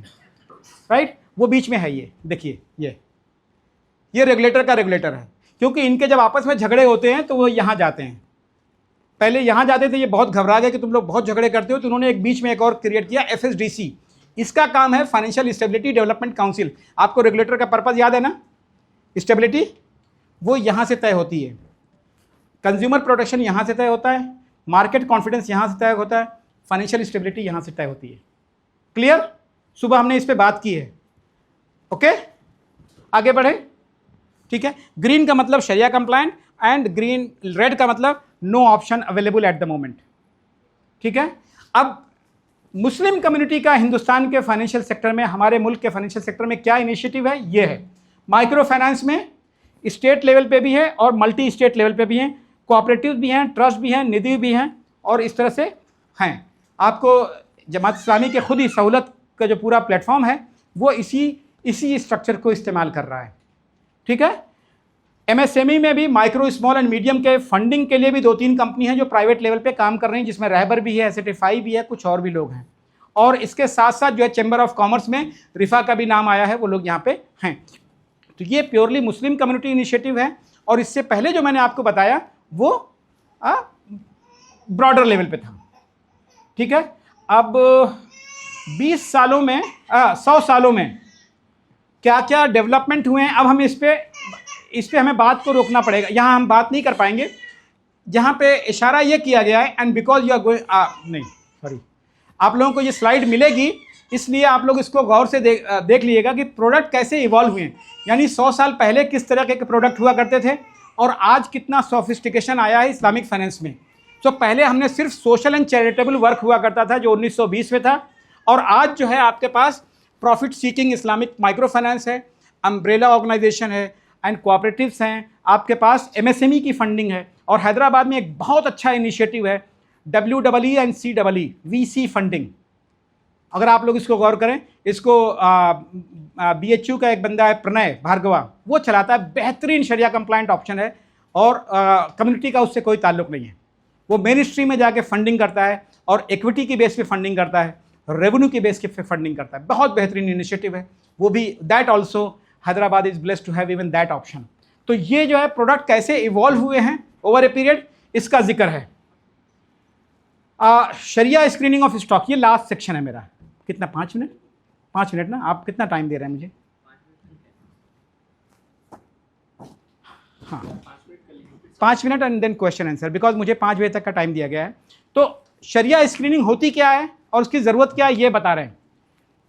S1: राइट। वो बीच में है, ये देखिए, ये रेगुलेटर का रेगुलेटर है, क्योंकि इनके जब आपस में झगड़े होते हैं तो वो यहाँ जाते हैं। पहले यहाँ जाते थे, ये बहुत घबरा गए कि तुम लोग बहुत झगड़े करते हो, तो उन्होंने एक बीच में एक और क्रिएट किया, FSDC। इसका काम है फाइनेंशियल स्टेबिलिटी डेवलपमेंट काउंसिल। आपको रेगुलेटर का पर्पज़ याद है ना? स्टेबिलिटी वो यहाँ से तय होती है, कंज्यूमर प्रोटेक्शन यहाँ से तय होता है, मार्केट कॉन्फिडेंस यहाँ से तय होता है, फाइनेंशियल स्टेबिलिटी यहाँ से तय होती है। क्लियर? सुबह हमने इस पे बात की है, ओके। आगे बढ़े, ठीक है। ग्रीन का मतलब शरिया कंप्लायंट एंड ग्रीन, रेड का मतलब no option available at the moment, ठीक है। अब मुस्लिम कम्युनिटी का हिंदुस्तान के फाइनेंशियल सेक्टर में, हमारे मुल्क के फाइनेंशियल सेक्टर में क्या इनिशिएटिव है? ये है माइक्रो फाइनेंस में स्टेट लेवल पे भी है और मल्टी स्टेट लेवल पे भी हैं, कोऑपरेटिव भी हैं, ट्रस्ट भी हैं, निधि भी हैं, और इस तरह से हैं। आपको जमात इस्लामी के खुद ही सहूलत का जो पूरा प्लेटफॉर्म है वो इसी स्ट्रक्चर को इस्तेमाल कर रहा है, ठीक है। MSME में भी माइक्रो, स्मॉल एंड मीडियम के फंडिंग के लिए भी 2-3 कंपनी हैं जो प्राइवेट लेवल पे काम कर रही हैं, जिसमें रहबर भी है, SATFI भी है, कुछ और भी लोग हैं। और इसके साथ साथ जो है चैम्बर ऑफ कॉमर्स में रिफा का भी नाम आया है, वो लोग यहाँ पे हैं। तो ये प्योरली मुस्लिम कम्युनिटी इनिशिएटिव है। और इससे पहले जो मैंने आपको बताया वो ब्रॉडर लेवल पे था, ठीक है। अब 20 सालों में 100 सालों में क्या क्या डेवलपमेंट हुए हैं, अब हम इस पे हमें बात को रोकना पड़ेगा। यहाँ हम बात नहीं कर पाएंगे, जहाँ पे इशारा ये किया गया है, and because you are going, नहीं सॉरी, आप लोगों को ये स्लाइड मिलेगी, इसलिए आप लोग इसको गौर से देख लीजिएगा कि प्रोडक्ट कैसे इवॉल्व हुए हैं। यानी 100 साल पहले किस तरह के प्रोडक्ट हुआ करते थे और आज कितना सोफिस्टिकेशन आया है इस्लामिक फाइनेंस में। तो पहले हमने सिर्फ सोशल एंड चैरिटेबल वर्क हुआ करता था, जो 1920 में था, और आज जो है आपके पास profit seeking Islamic micro finance है, अम्ब्रेला ऑर्गेनाइजेशन है, एंड कोऑपरेटिव्स हैं, आपके पास MSME की फंडिंग है। और हैदराबाद में एक बहुत अच्छा इनिशिएटिव है WEE and CEE VC funding. अगर आप लोग इसको गौर करें, इसको BHU का एक बंदा है प्रणय भार्गवा, वो चलाता है, बेहतरीन शरिया कंप्लायंट ऑप्शन है, और कम्युनिटी का उससे कोई ताल्लुक नहीं है। वो मेन स्ट्रीम में जाके फंडिंग करता है और इक्विटी की बेस पे फंडिंग करता है, रेवेन्यू की बेस पे फंडिंग करता है। बहुत बेहतरीन इनिशिएटिव है वो भी। That also Hyderabad is blessed to have even that option. तो ये जो है प्रोडक्ट कैसे इवॉल्व हुए हैं ओवर ए पीरियड, इसका जिक्र है। शरिया स्क्रीनिंग ऑफ स्टॉक, ये लास्ट सेक्शन है मेरा। कितना, 5 मिनट? 5 मिनट ना? आप कितना टाइम दे रहे हैं मुझे? हाँ, 5 minute and then question answer, because मुझे 5 बजे तक का टाइम दिया गया है। तो शरिया स्क्रीनिंग होती क्या है और उसकी ज़रूरत क्या है, ये बता रहे हैं।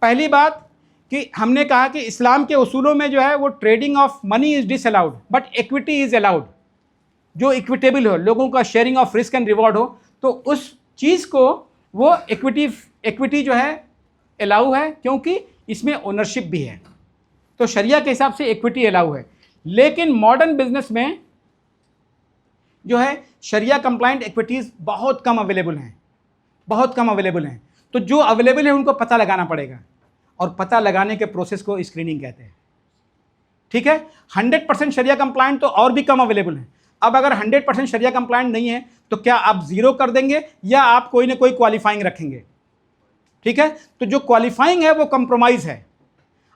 S1: पहली बात कि हमने कहा कि इस्लाम के उसूलों में जो है वो trading of money is disallowed but equity is allowed. जो इक्विटेबल हो, लोगों का sharing of risk and reward हो, तो उस चीज़ को वो इक्विटी जो है अलाउ है, क्योंकि इसमें ओनरशिप भी है। तो शरिया के हिसाब से इक्विटी अलाउ है। लेकिन मॉडर्न बिजनेस में जो है शरिया कंप्लाइंट इक्विटीज बहुत कम अवेलेबल हैं, बहुत कम अवेलेबल हैं। तो जो अवेलेबल है उनको पता लगाना पड़ेगा, और पता लगाने के प्रोसेस को स्क्रीनिंग कहते हैं। ठीक है, 100% शरिया कंप्लाइंट तो और भी कम अवेलेबल है। अब अगर 100% शरिया कंप्लाइंट नहीं है तो क्या आप जीरो कर देंगे या आप कोई ना कोई क्वालिफाइंग रखेंगे? ठीक है, तो जो क्वालिफाइंग है वो कंप्रोमाइज है।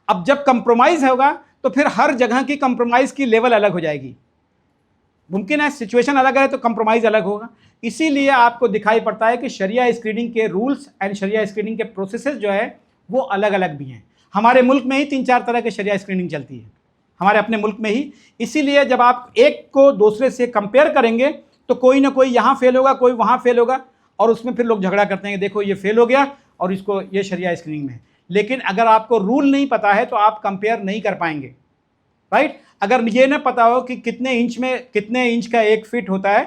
S1: अब जब कंप्रोमाइज होगा तो फिर हर जगह की कंप्रोमाइज की लेवल अलग हो जाएगी। मुमकिन है सिचुएशन अलग है तो कंप्रोमाइज अलग होगा। इसीलिए आपको दिखाई पड़ता है कि शरिया स्क्रीनिंग के रूल्स एंड शरिया स्क्रीनिंग के प्रोसेसेस जो है वो अलग अलग भी हैं। हमारे मुल्क में ही 3-4 तरह के शरिया स्क्रीनिंग चलती है, हमारे अपने मुल्क में ही। इसीलिए जब आप एक को दूसरे से कंपेयर करेंगे तो कोई ना कोई यहाँ फेल होगा, कोई वहाँ फेल होगा, और उसमें फिर लोग झगड़ा करते हैं कि देखो ये फेल हो गया और इसको ये शरिया स्क्रीनिंग में है। लेकिन अगर आपको रूल नहीं पता है तो आप कंपेयर नहीं कर पाएंगे, राइट। अगर ये ना पता हो कि कितने इंच का 1 फीट होता है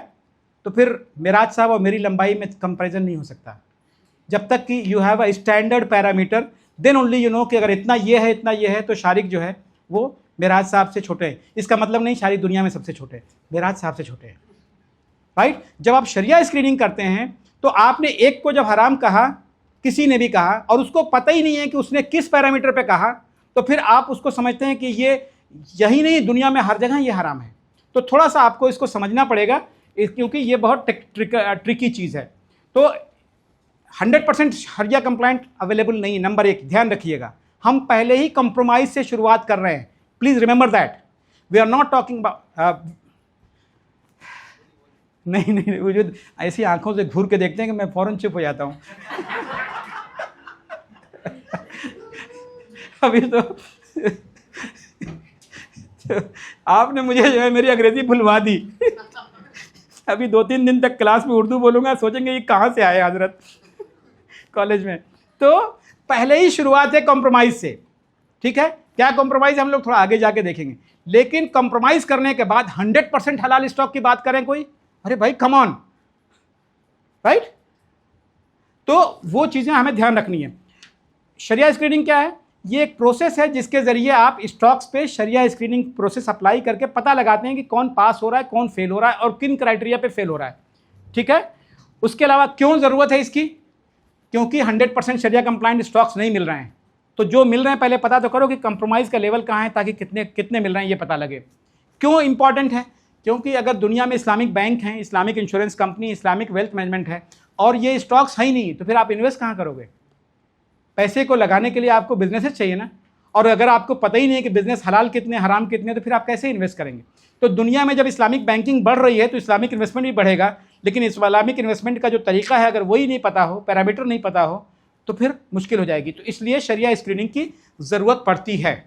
S1: तो फिर मिराज साहब और मेरी लंबाई में कंपैरिजन नहीं हो सकता। जब तक कि you have a standard parameter, then only you know कि अगर इतना ये है तो शारिक जो है वो मिराज साहब से छोटे हैं। इसका मतलब नहीं शारिक दुनिया में सबसे छोटे हैं, मिराज साहब से छोटे हैं, राइट। जब आप शरिया स्क्रीनिंग करते हैं तो आपने एक को जब हराम कहा, किसी ने भी कहा, और उसको पता ही नहीं है कि उसने किस पैरामीटर पे कहा, तो फिर आप उसको समझते हैं कि ये यही नहीं दुनिया में हर जगह ये हराम है। तो थोड़ा सा आपको इसको समझना पड़ेगा क्योंकि ये बहुत ट्रिकी चीज़ है। तो 100% शरिया कंप्लाइंट अवेलेबल नहीं है, नंबर 1 ध्यान रखिएगा। हम पहले ही कंप्रोमाइज से शुरुआत कर रहे हैं, please remember that. We are not talking about नहीं, वो जो ऐसी आंखों से घूर के देखते हैं कि मैं फौरन चुप हो जाता हूँ। अभी तो आपने मुझे जो है मेरी अंग्रेजी भुलवा दी। अभी 2-3 दिन तक क्लास में उर्दू बोलूँगा, सोचेंगे ये कहाँ से आए हजरत कॉलेज में। तो पहले ही शुरुआत है कॉम्प्रोमाइज़ से, ठीक है। क्या कॉम्प्रोमाइज़ हम लोग थोड़ा आगे जाके देखेंगे। लेकिन कॉम्प्रोमाइज़ करने के बाद 100% हलाल स्टॉक की बात करें कोई, अरे भाई कम ऑन, राइट। तो वो चीज़ें हमें ध्यान रखनी है। शरिया स्क्रीनिंग क्या है? ये एक प्रोसेस है जिसके ज़रिए आप स्टॉक्स पे शरिया स्क्रीनिंग प्रोसेस अप्लाई करके पता लगाते हैं कि कौन पास हो रहा है, कौन फेल हो रहा है और किन क्राइटेरिया पे फेल हो रहा है, ठीक है। उसके अलावा क्यों ज़रूरत है इसकी? क्योंकि 100% शरिया कंप्लाइंट स्टॉक्स नहीं मिल रहे हैं। तो जो मिल रहे हैं पहले पता तो करो कि कंप्रोमाइज़ का लेवल कहाँ है, ताकि कितने मिल रहे हैं ये पता लगे। क्यों इंपॉर्टेंट है? क्योंकि अगर दुनिया में इस्लामिक बैंक हैं, Islamic insurance company, Islamic wealth management है और ये स्टॉक्स है ही नहीं, तो फिर आप इन्वेस्ट कहाँ करोगे? पैसे को लगाने के लिए आपको बिजनेसेस चाहिए ना। और अगर आपको पता ही नहीं है कि बिजनेस हलाल कितने हराम कितने, तो फिर आप कैसे इन्वेस्ट करेंगे? तो दुनिया में जब इस्लामिक बैंकिंग बढ़ रही है तो इस्लामिक इन्वेस्टमेंट भी बढ़ेगा। लेकिन इस्लामिक इन्वेस्टमेंट का जो तरीका है अगर वही नहीं पता हो, पैरामीटर नहीं पता हो, तो फिर मुश्किल हो जाएगी। तो इसलिए शरिया स्क्रीनिंग की ज़रूरत पड़ती है।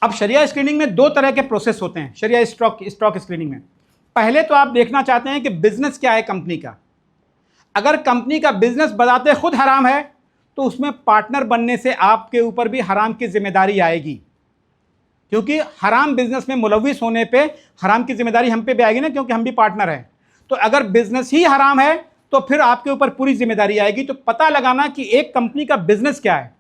S1: अब शरिया स्क्रीनिंग में 2 तरह के प्रोसेस होते हैं। शरिया स्टॉक स्क्रीनिंग में पहले तो आप देखना चाहते हैं कि बिजनेस क्या है कंपनी का। अगर कंपनी का बिजनेस बताते खुद हराम है तो उसमें पार्टनर बनने से आपके ऊपर भी हराम की जिम्मेदारी आएगी, क्योंकि हराम बिजनेस में मुलविस होने पे हराम की जिम्मेदारी हम पे भी आएगी ना, क्योंकि हम भी पार्टनर हैं। तो अगर बिजनेस ही हराम है तो फिर आपके ऊपर पूरी जिम्मेदारी आएगी। तो पता लगाना कि एक कंपनी का बिजनेस क्या है।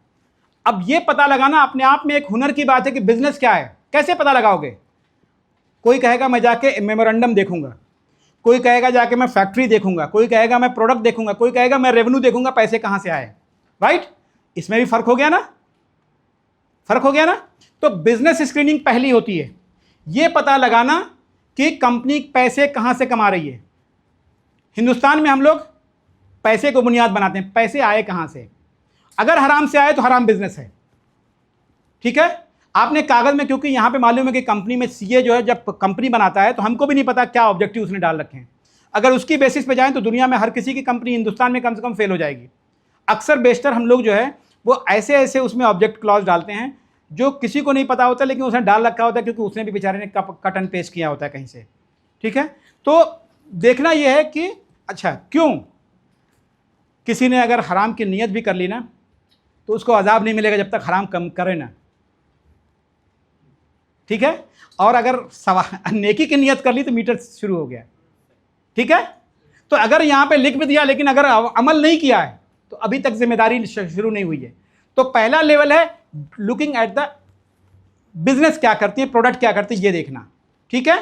S1: अब ये पता लगाना अपने आप में एक हुनर की बात है कि बिजनेस क्या है। कैसे पता लगाओगे? कोई कहेगा मैं जाके मेमोरेंडम देखूंगा, कोई कहेगा जाके मैं फैक्ट्री देखूंगा, कोई कहेगा मैं प्रोडक्ट देखूंगा, कोई कहेगा मैं रेवेन्यू देखूंगा, पैसे कहां से आए, राइट। इसमें भी फर्क हो गया ना, फर्क हो गया ना। तो बिजनेस स्क्रीनिंग पहली होती है, यह पता लगाना कि कंपनी पैसे कहां से कमा रही है। हिंदुस्तान में हम लोग पैसे को बुनियाद बनाते हैं, पैसे आए कहां से। अगर हराम से आए तो हराम बिजनेस है, ठीक है। आपने कागज में, क्योंकि यहां पे मालूम है कि कंपनी में सीए जो है जब कंपनी बनाता है तो हमको भी नहीं पता क्या ऑब्जेक्टिव उसने डाल रखे हैं। अगर उसकी बेसिस पे जाएं तो दुनिया में हर किसी की कंपनी हिंदुस्तान में कम से कम फेल हो जाएगी। अक्सर बेशतर हम लोग जो है वो ऐसे उसमें ऑब्जेक्ट क्लॉज डालते हैं जो किसी को नहीं पता होता, लेकिन उसने डाल रखा होता है क्योंकि उसने भी बेचारे ने कट एंड पेस्ट किया होता है कहीं से, ठीक है। तो देखना यह है कि अच्छा क्यों किसी ने अगर हराम की नीयत भी कर ली ना तो उसको अजाब नहीं मिलेगा जब तक हराम कम करे ना, ठीक है। और अगर नेकी की नियत कर ली तो मीटर शुरू हो गया, ठीक है। तो अगर यहां पे लिख भी दिया लेकिन अगर अमल नहीं किया है तो अभी तक जिम्मेदारी शुरू नहीं हुई है। तो पहला लेवल है लुकिंग एट द बिजनेस क्या करती है, प्रोडक्ट क्या करती है, ये देखना। ठीक है,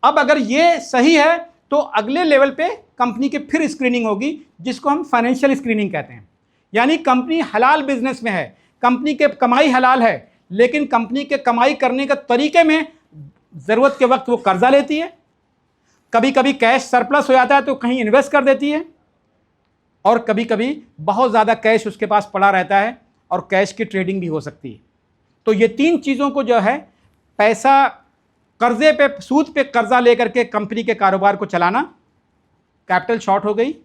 S1: अब अगर ये सही है तो अगले लेवल पे कंपनी की फिर स्क्रीनिंग होगी, जिसको हम फाइनेंशियल स्क्रीनिंग कहते हैं। यानी कंपनी हलाल बिजनेस में है, कंपनी के कमाई हलाल है, लेकिन कंपनी के कमाई करने के तरीके में ज़रूरत के वक्त वो कर्जा लेती है, कभी कभी कैश सरप्लस हो जाता है तो कहीं इन्वेस्ट कर देती है, और कभी कभी बहुत ज़्यादा कैश उसके पास पड़ा रहता है और कैश की ट्रेडिंग भी हो सकती है। तो ये तीन चीज़ों को जो है, पैसा कर्जे पे, सूद पे कर्जा लेकर के कंपनी के कारोबार को चलाना, कैपिटल शॉर्ट हो गई,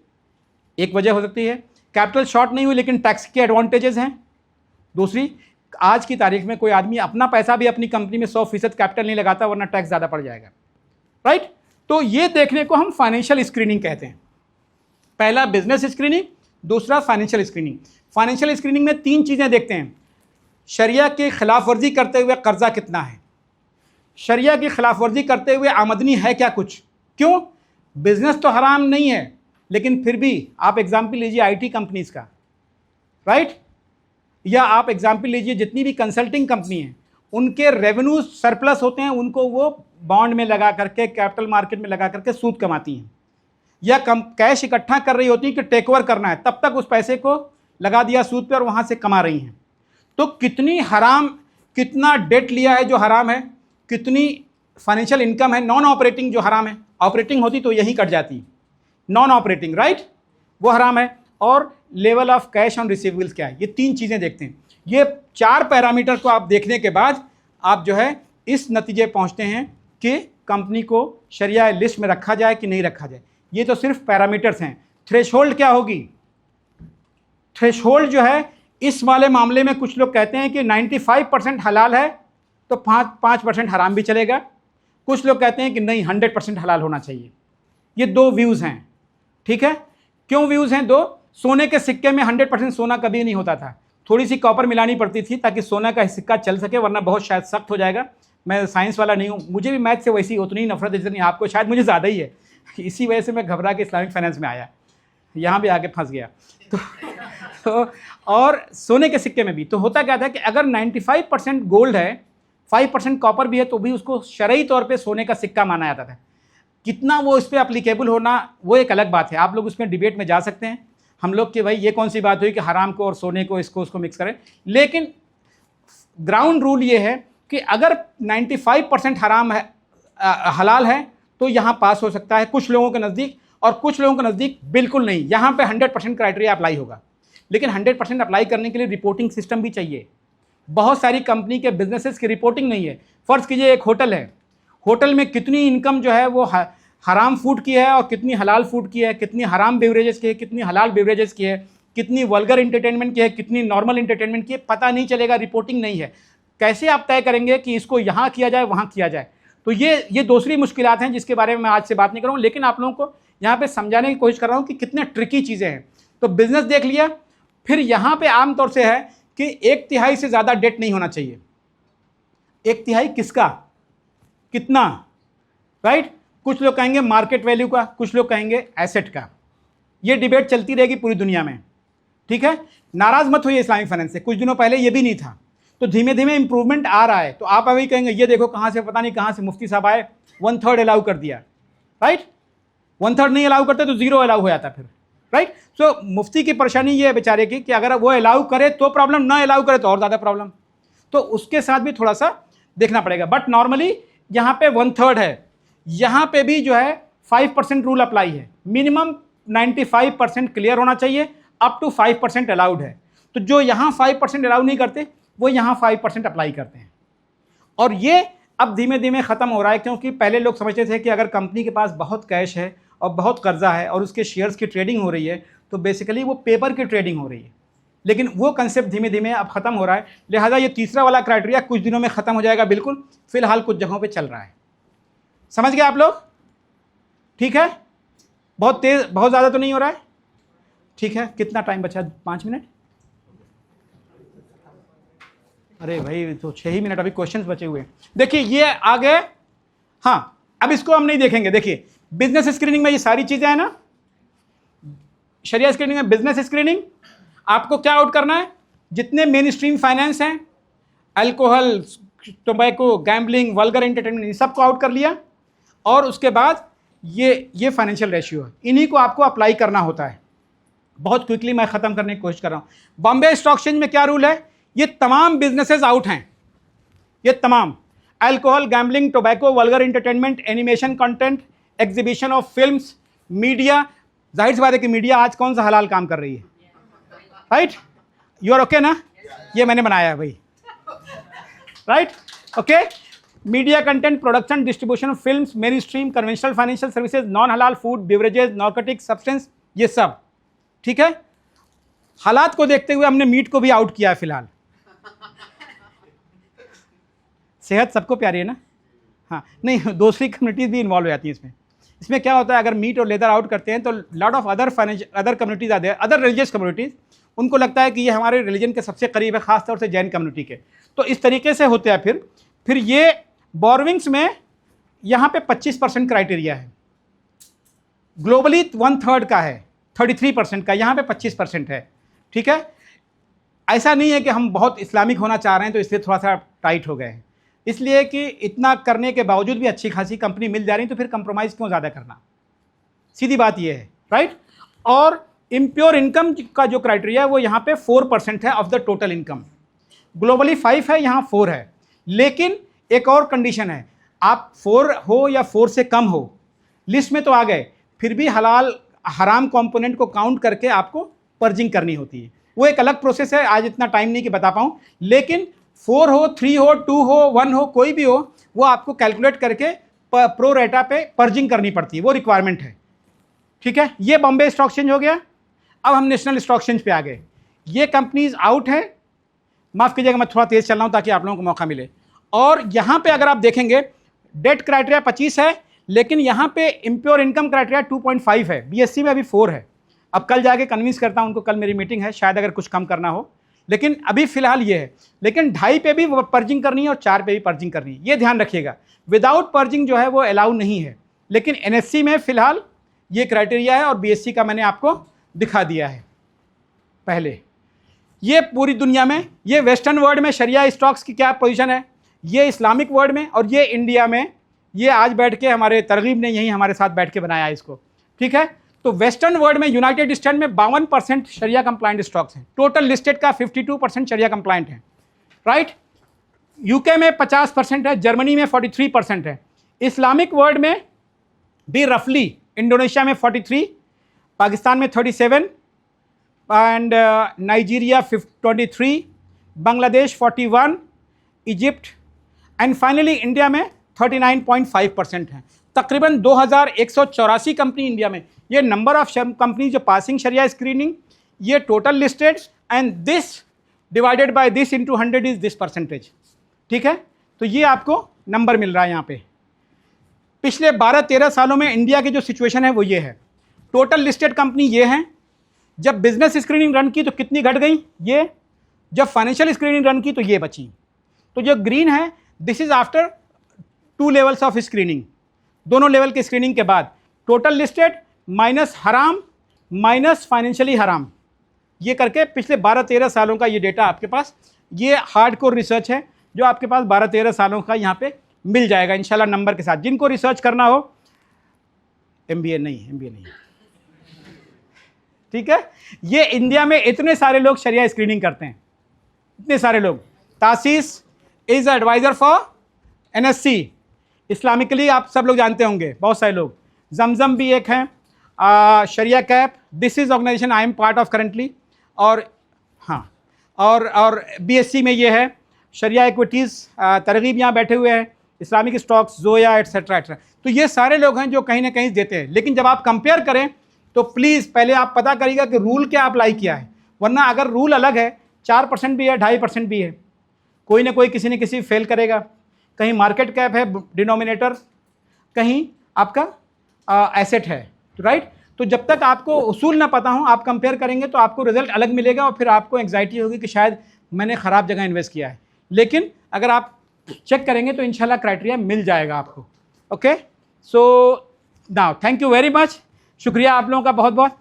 S1: एक वजह हो सकती है। कैपिटल शॉर्ट नहीं हुई लेकिन टैक्स के एडवांटेजेस हैं। दूसरी, आज की तारीख में कोई आदमी अपना पैसा भी अपनी कंपनी में 100% कैपिटल नहीं लगाता, वरना टैक्स ज़्यादा पड़ जाएगा। राइट, तो ये देखने को हम फाइनेंशियल स्क्रीनिंग कहते हैं। पहला बिजनेस स्क्रीनिंग, दूसरा फाइनेंशियल स्क्रीनिंग। फाइनेंशियल स्क्रीनिंग में तीन चीज़ें देखते हैं। शरिया की खिलाफ वर्जी करते हुए कर्जा कितना है, शरिया की खिलाफ वर्जी करते हुए आमदनी है क्या कुछ। क्यों, बिजनेस तो हराम नहीं है, लेकिन फिर भी आप एग्जाम्पल लीजिए आईटी कंपनीज का, राइट, या आप एग्जाम्पल लीजिए जितनी भी कंसल्टिंग कंपनी है, उनके रेवेन्यू सरप्लस होते हैं, उनको वो बॉन्ड में लगा करके, कैपिटल मार्केट में लगा करके सूद कमाती हैं, या कैश इकट्ठा कर रही होती है कि टेक ओवर करना है, तब तक उस पैसे को लगा दिया सूद पे और वहाँ से कमा रही हैं। तो कितनी हराम, कितना डेट लिया है जो हराम है, कितनी फाइनेंशियल इनकम है नॉन ऑपरेटिंग जो हराम है, ऑपरेटिंग होती तो यही कट जाती, नॉन ऑपरेटिंग, राइट, वो हराम है, और level of cash on receivables क्या है। ये तीन चीज़ें देखते हैं। ये चार पैरामीटर को आप देखने के बाद आप जो है इस नतीजे पहुंचते हैं कि कंपनी को शरिया लिस्ट में रखा जाए कि नहीं रखा जाए। ये तो सिर्फ पैरामीटर्स हैं। थ्रेशोल्ड क्या होगी, थ्रेशोल्ड जो है इस वाले मामले में कुछ लोग कहते हैं कि 95% हलाल है तो 5% हराम भी चलेगा, कुछ लोग कहते हैं कि नहीं 100% हलाल होना चाहिए। ये दो व्यूज़ हैं। ठीक है, क्यों व्यूज़ हैं दो? सोने के सिक्के में 100% सोना कभी नहीं होता था, थोड़ी सी कॉपर मिलानी पड़ती थी ताकि सोना का सिक्का चल सके, वरना बहुत शायद सख्त हो जाएगा। मैं साइंस वाला नहीं हूँ, मुझे भी मैथ से वैसी उतनी नफरत जितनी आपको, शायद मुझे ज़्यादा ही है। इसी वजह से मैं घबरा के इस्लामिक फाइनेंस में आया, यहाँ भी आके फंस गया। तो और सोने के सिक्के में भी तो होता क्या था कि अगर 95% गोल्ड है, 5% कॉपर भी है, तो भी उसको शरई तौर पे सोने का सिक्का माना जाता था। कितना वो इस पर अप्लीकेबल होना वो एक अलग बात है, आप लोग उसमें डिबेट में जा सकते हैं। हम लोग कि भाई ये कौन सी बात हुई कि हराम को और सोने को इसको उसको मिक्स करें, लेकिन ग्राउंड रूल ये है कि अगर 95% हराम है, हलाल है, तो यहाँ पास हो सकता है कुछ लोगों के नज़दीक, और कुछ लोगों के नज़दीक बिल्कुल नहीं। यहाँ पे 100% क्राइटेरिया अप्लाई होगा, लेकिन 100% अप्लाई करने के लिए रिपोर्टिंग सिस्टम भी चाहिए। बहुत सारी कंपनी के बिजनेसेस की रिपोर्टिंग नहीं है। फ़र्ज़ कीजिए एक होटल है, होटल में कितनी इनकम जो है वो हराम फूड की है और कितनी हलाल फूड की है, कितनी हराम बेवरेजेस की है, कितनी हलाल बेवरेजेस की है, कितनी वल्गर इंटरटेनमेंट की है, कितनी नॉर्मल इंटरटेनमेंट की है, पता नहीं चलेगा, रिपोर्टिंग नहीं है। कैसे आप तय करेंगे कि इसको यहाँ किया जाए वहाँ किया जाए? तो ये दूसरी मुश्किलात हैं जिसके बारे में मैं आज से बात नहीं करूँ, लेकिन आप लोगों को यहाँ पे समझाने की कोशिश कर रहा हूँ कि कितने ट्रिकी चीज़ें हैं। तो बिजनेस देख लिया, फिर यहाँ पे आमतौर से है कि 1/3 से ज़्यादा डेट नहीं होना चाहिए। 1/3 किसका, कितना, राइट? कुछ लोग कहेंगे मार्केट वैल्यू का, कुछ लोग कहेंगे एसेट का। ये डिबेट चलती रहेगी पूरी दुनिया में, ठीक है? नाराज़ मत होइए इस्लामिक फाइनेंस से, कुछ दिनों पहले ये भी नहीं था, तो धीमे धीमे इंप्रूवमेंट आ रहा है। तो आप अभी कहेंगे ये देखो कहाँ से, पता नहीं कहाँ से मुफ्ती साहब आए, 1/3 अलाउ कर दिया, राइट? 1/3 नहीं अलाउ करते तो 0 अलाउ हो जाता फिर, राइट? सो मुफ्ती की परेशानी ये है बेचारे की कि अगर वो अलाउ करे तो प्रॉब्लम, ना अलाउ करे तो और ज़्यादा प्रॉब्लम। तो उसके साथ भी थोड़ा सा देखना पड़ेगा। बट नॉर्मली यहाँ पे 1/3 है, यहाँ पे भी जो है 5% रूल अप्लाई है। मिनिमम 95% क्लियर होना चाहिए, अप टू 5% अलाउड है। तो जो यहाँ 5% अलाउ नहीं करते वो यहाँ 5% अप्लाई करते हैं। और ये अब धीमे धीमे ख़त्म हो रहा है, क्योंकि पहले लोग समझते थे कि अगर कंपनी के पास बहुत कैश है और बहुत कर्जा है और उसके शेयर्स की ट्रेडिंग हो रही है तो बेसिकली वो पेपर की ट्रेडिंग हो रही है। लेकिन वो कंसेप्ट धीमे धीमे अब ख़त्म हो रहा है। लिहाजा ये तीसरा वाला क्राइटेरिया कुछ दिनों में ख़त्म हो जाएगा, बिल्कुल। फ़िलहाल कुछ जगहों पे चल रहा है। समझ गए आप लोग? ठीक है, बहुत तेज़, बहुत ज़्यादा तो नहीं हो रहा है? ठीक है, कितना टाइम बचा? 5 मिनट? अरे भाई तो 6 ही मिनट अभी क्वेश्चंस बचे हुए हैं। देखिए ये आ गए। हाँ, अब इसको हम नहीं देखेंगे। देखिए बिजनेस स्क्रीनिंग में ये सारी चीज़ें हैं ना, शरिया स्क्रीनिंग में बिजनेस स्क्रीनिंग, आपको क्या आउट करना है? जितने मेन स्ट्रीम फाइनेंस हैं, alcohol, tobacco, gambling, vulgar entertainment, इन सबको आउट कर लिया। और उसके बाद ये फाइनेंशियल रेशियो है, इन्हीं को आपको अप्लाई करना होता है। बहुत क्विकली मैं ख़त्म करने की कोशिश कर रहा हूँ। बॉम्बे स्टॉक एक्सचेंज में क्या रूल है, ये तमाम बिजनेसेस आउट हैं, ये तमाम alcohol, gambling, tobacco, vulgar entertainment, animation content, exhibition of films, media. जाहिर सी बात है कि मीडिया आज कौन सा हलाल काम कर रही है, राइट? यू आर ओके ना? ये मैंने बनाया है भाई, right? Okay. Media content, production, distribution of films, main stream, conventional financial services, non हलाल फूड, बेवरेजेस, नार्कोटिक सब्सटेंस, ये सब, ठीक है। हालात को देखते हुए हमने मीट को भी आउट किया है फिलहाल। सेहत सबको प्यारी है ना? हाँ, नहीं, दूसरी कम्युनिटीज भी इन्वॉल्व हो जाती हैं इसमें। इसमें क्या होता है, अगर मीट और लेदर आउट करते हैं तो लॉट ऑफ अदर कम्युनिटीज आते हैं, अदर रिलीजियस कम्युनिटीज, उनको लगता है कि ये हमारे रिलीजन के सबसे करीब है, खासतौर से जैन कम्युनिटी के। तो इस तरीके से होते हैं। फिर ये बोरविंग्स में यहाँ पे 25% क्राइटेरिया है, ग्लोबली 1/3 का है, 33% का, यहाँ पे 25% है, ठीक है। ऐसा नहीं है कि हम बहुत इस्लामिक होना चाह रहे हैं तो इसलिए थोड़ा सा टाइट हो गए हैं, इसलिए कि इतना करने के बावजूद भी अच्छी खासी कंपनी मिल जा रही है, तो फिर कंप्रोमाइज़ क्यों ज़्यादा करना, सीधी बात ये है, राइट। और इम्प्योर इनकम का जो क्राइटेरिया है वो यहाँ पे 4% है of the total income. Globally 5 है, यहाँ 4 है। लेकिन एक और कंडीशन है, आप 4 हो या 4 से कम हो, लिस्ट में तो आ गए, फिर भी हलाल हराम कंपोनेंट को काउंट करके आपको पर्जिंग करनी होती है। वो एक अलग प्रोसेस है, आज इतना टाइम नहीं कि बता पाऊँ। लेकिन 4 हो, 3 हो, 2 हो, 1 हो, कोई भी हो, वो आपको कैलकुलेट करके प्रो रेटा पे पर्जिंग करनी पड़ती है, वो रिक्वायरमेंट है, ठीक है। ये बॉम्बे स्टॉक एक्सचेंज हो गया। अब हम नेशनल स्टॉक एक्सचेंज पे आ गए। ये कंपनीज आउट है, माफ़ कीजिएगा मैं थोड़ा तेज़ चल रहा हूँ ताकि आप लोगों को मौका मिले। और यहाँ पे अगर आप देखेंगे डेट क्राइटेरिया 25 है, लेकिन यहाँ पे इम्प्योर इनकम क्राइटेरिया 2.5 है। बीएससी में अभी 4 है। अब कल जाके कन्विंस करता हूँ उनको, कल मेरी मीटिंग है, शायद अगर कुछ कम करना हो, लेकिन अभी फिलहाल ये है। लेकिन 2.5 पे भी पर्जिंग करनी है और 4 पे भी पर्जिंग करनी है, ये ध्यान रखिएगा। विदाउट पर्जिंग जो है वो अलाउ नहीं है, लेकिन एनएससी में फिलहाल ये क्राइटेरिया है और बीएससी का मैंने आपको दिखा दिया है पहले। ये पूरी दुनिया में, ये वेस्टर्न वर्ल्ड में शरिया स्टॉक्स की क्या पोजीशन है, ये इस्लामिक वर्ल्ड में, और ये इंडिया में। ये आज बैठ के हमारे तरगीब ने यहीं हमारे साथ बैठ के बनाया है इसको, ठीक है। तो वेस्टर्न वर्ल्ड में यूनाइटेड स्टेट में 52% शरिया कंप्लाइंट स्टॉक्स हैं। टोटल लिस्टेड का 52% शरिया कंप्लाइंट है, राइट। यूके में 50% है, जर्मनी में 43% है। इस्लामिक वर्ल्ड में भी रफली इंडोनेशिया में 43, पाकिस्तान में 37 and Nigeria 23, Bangladesh 41, Egypt and finally India में 39.5% है। तकरीबन 2184 कंपनी इंडिया में। ये नंबर ऑफ कंपनी जो पासिंग शरिया स्क्रीनिंग, ये total listed, and this divided by this into 100 is this percentage, ठीक है। तो ये आपको नंबर मिल रहा है यहाँ पे। पिछले 12-13 सालों में इंडिया की जो सिचुएशन है वो ये है। टोटल लिस्टेड कंपनी ये हैं। जब बिजनेस स्क्रीनिंग रन की तो कितनी घट गई, ये। जब फाइनेंशियल स्क्रीनिंग रन की तो ये बची। तो जो ग्रीन है, this is after 2 levels of screening, दोनों लेवल की स्क्रीनिंग के बाद टोटल लिस्टेड माइनस हराम माइनस फाइनेंशियली हराम, ये करके पिछले 12-13 सालों का ये डेटा आपके पास, ये हार्डकोर रिसर्च है जो आपके पास 12-13 सालों का यहाँ पे मिल जाएगा इंशाल्लाह नंबर के साथ। जिनको रिसर्च करना हो, एमबीए नहीं, ठीक है। ये इंडिया में इतने सारे लोग शरिया स्क्रीनिंग करते हैं, इतने सारे लोग। तासीस is advisor for NSC Islamically, आप सब लोग जानते होंगे, बहुत सारे लोग। जमजम भी एक हैं, शरिया cap, this is organization I am part of currently. और हाँ, और बीएससी में ये है शरिया इक्विटीज़, तरगीब यहाँ बैठे हुए हैं, Islamic stocks, Zoya, etcetera etcetera. तो ये सारे लोग हैं जो कहीं ना कहीं देते हैं। लेकिन जब आप कंपेयर करें तो प्लीज़ पहले आप पता करिएगा कि रूल क्या अप्लाई किया है, वरना अगर रूल अलग है, 4% भी है, 2.5% भी है, कोई ना कोई किसी न किसी फेल करेगा। कहीं मार्केट कैप है डिनोमिनेटर, कहीं आपका एसेट है, राइट। तो जब तक आपको उसूल ना पता हो, आप कंपेयर करेंगे तो आपको रिजल्ट अलग मिलेगा और फिर आपको एंग्जाइटी होगी कि शायद मैंने ख़राब जगह इन्वेस्ट किया है। लेकिन अगर आप चेक करेंगे तो इंशाल्लाह क्राइटेरिया मिल जाएगा आपको। Okay, so now thank you very much, शुक्रिया आप लोगों का बहुत बहुत।